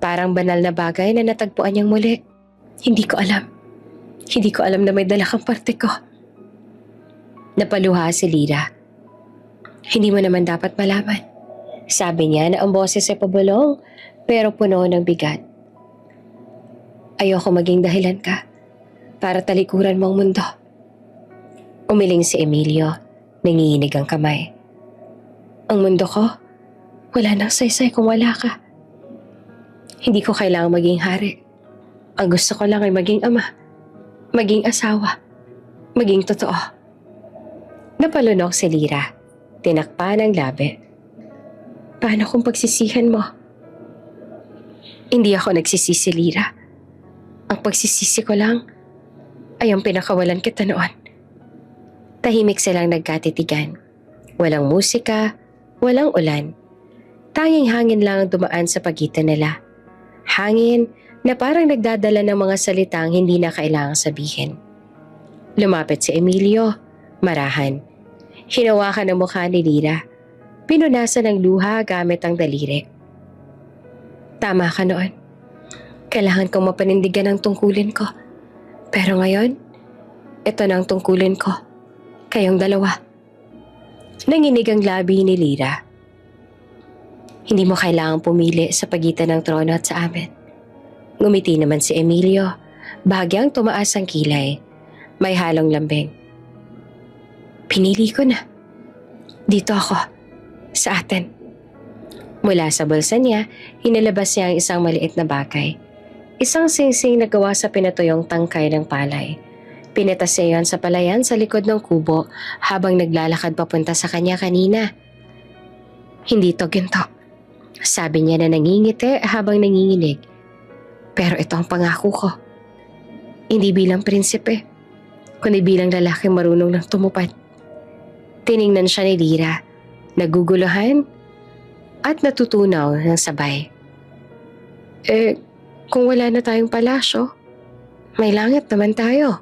Parang banal na bagay na natagpuan niyang muli. Hindi ko alam. Hindi ko alam na may dala kang parte ko. Napaluha si Lyra. Hindi mo naman dapat malaman. Sabi niya na ang boses ay pabulong pero puno ng bigat. Ayoko maging dahilan ka para talikuran mo ang mundo. Umiling si Emilio, nanginginig ang kamay. Ang mundo ko, wala nang saysay kung wala ka. Hindi ko kailangang maging hari. Ang gusto ko lang ay maging ama, maging asawa, maging totoo. Napalunok si Lyra, tinakpan ang labi. Paano kung pagsisihan mo? Hindi ako nagsisisi, Lyra. Ang pagsisisi ko lang ay ang pinakawalan kita noon. Tahimik silang nagkatitigan. Walang musika, walang ulan. Tanging hangin lang ang dumaan sa pagitan nila. Hangin na parang nagdadala ng mga salitang hindi na kailangang sabihin. Lumapit si Emilio, marahan. Hinawakan ang mukha ni Lyra. Pinunasan ng luha gamit ang daliri. Tama ka noon. Kailangan kong mapanindigan ang tungkulin ko. Pero ngayon, ito na ang tungkulin ko. Kayong dalawa. Nanginig ang labi ni Lyra. Hindi mo kailangang pumili sa pagitan ng trono at sa amin. Ngumiti naman si Emilio. Bahagyang tumaas ang kilay. May halong lambing. Pinili ko na. Dito ako. Sa atin. Mula sa bulsa niya, inilabas niya ang isang maliit na bagay. Isang singsing na gawa sa pinatuyong tangkay ng palay. Pinitas niya yon sa palayan sa likod ng kubo habang naglalakad papunta sa kanya kanina. Hindi to ginto. Sabi niya na nangingiti habang nanginginig. Pero ito ang pangako ko. Hindi bilang prinsipe, kundi bilang lalaking marunong ng tumupad. Tiningnan siya ni Lyra, naguguluhan at natutunaw ng sabay. Kung wala na tayong palasyo, may langit naman tayo.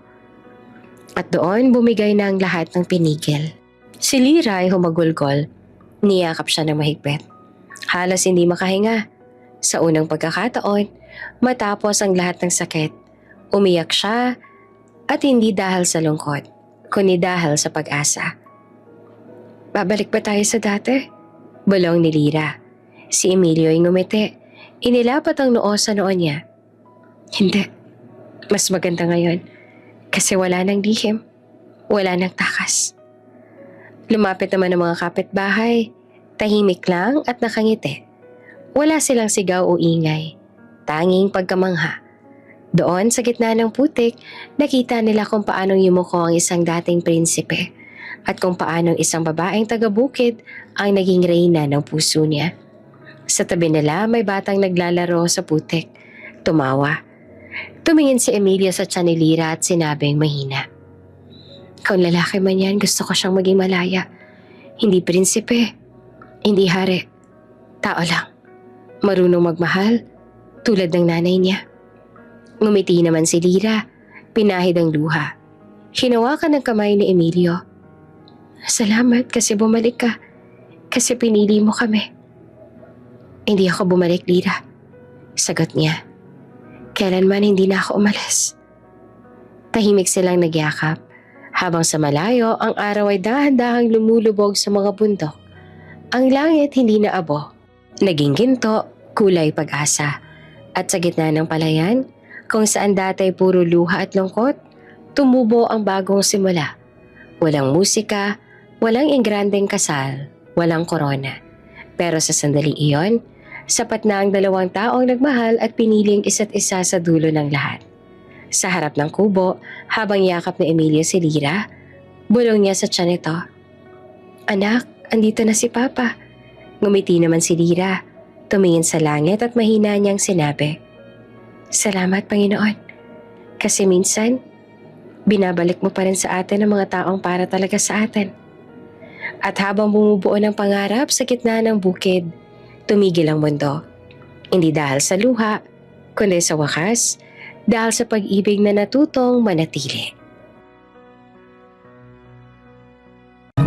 At doon bumigay na ang lahat ng pinigil. Si Lyra ay humagulgol. Niyakap siya ng mahigpit. Halos hindi makahinga. Sa unang pagkakataon, matapos ang lahat ng sakit, umiyak siya at hindi dahil sa lungkot, kundi dahil sa pag-asa. Babalik ba tayo sa dati? Bulong ni Lyra. Si Emilio ay ngumiti. Inilapat ang noo sa noo niya. Hindi. Mas maganda ngayon. Kasi wala nang lihim. Wala nang takas. Lumapit naman ang mga kapitbahay. Tahimik lang at nakangiti. Wala silang sigaw o ingay. Tanging pagkamangha. Doon sa gitna ng putik, nakita nila kung paanong yumuko ang isang dating prinsipe at kung paanong isang babaeng taga-bukid ang naging reyna ng puso niya. Sa tabi nila may batang naglalaro sa putik. Tumawa. Tumingin si Emilia sa tiyan ni Lyra at sinabing mahina. Kung lalaki man yan, gusto ko siyang maging malaya. Hindi prinsipe, hindi hari. Tao lang. Marunong magmahal, tulad ng nanay niya. Ngumiti naman si Lyra, pinahid ang luha. Hinawakan ng kamay ni Emilio. Salamat kasi bumalik ka. Kasi pinili mo kami. Hindi ako bumalik, Lyra. Sagot niya. Kailanman hindi na ako umalis. Tahimik silang nagyakap. Habang sa malayo, ang araw ay dahan-dahang lumulubog sa mga bundok. Ang langit hindi na abo. Naging ginto, kulay pag-asa. At sa gitna ng palayan, kung saan dati puro luha at lungkot, tumubo ang bagong simula. Walang musika, walang ingrandeng kasal, walang korona. Pero sa sandaling iyon, sapat na ang dalawang taong nagmahal at piniling isa't isa sa dulo ng lahat. Sa harap ng kubo, habang yakap ni Emilio si Lyra, bulong niya sa tiyan nito. Anak, andito na si Papa. Ngumiti naman si Lyra, tumingin sa langit at mahina niyang sinabi. Salamat, Panginoon. Kasi minsan, binabalik mo pa rin sa atin ang mga taong para talaga sa atin. At habang bumubuo ng pangarap sa gitna ng bukid, tumigil ang mundo. Hindi dahil sa luha, kundi sa wakas, dahil sa pag-ibig na natutong manatili.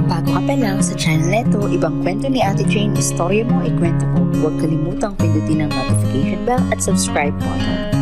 Bago ka pa lang sa channel neto, ibang kwento ni Ate Jane, istorya mo, ikwento ko. Huwag kalimutang pindutin ang notification bell at subscribe button.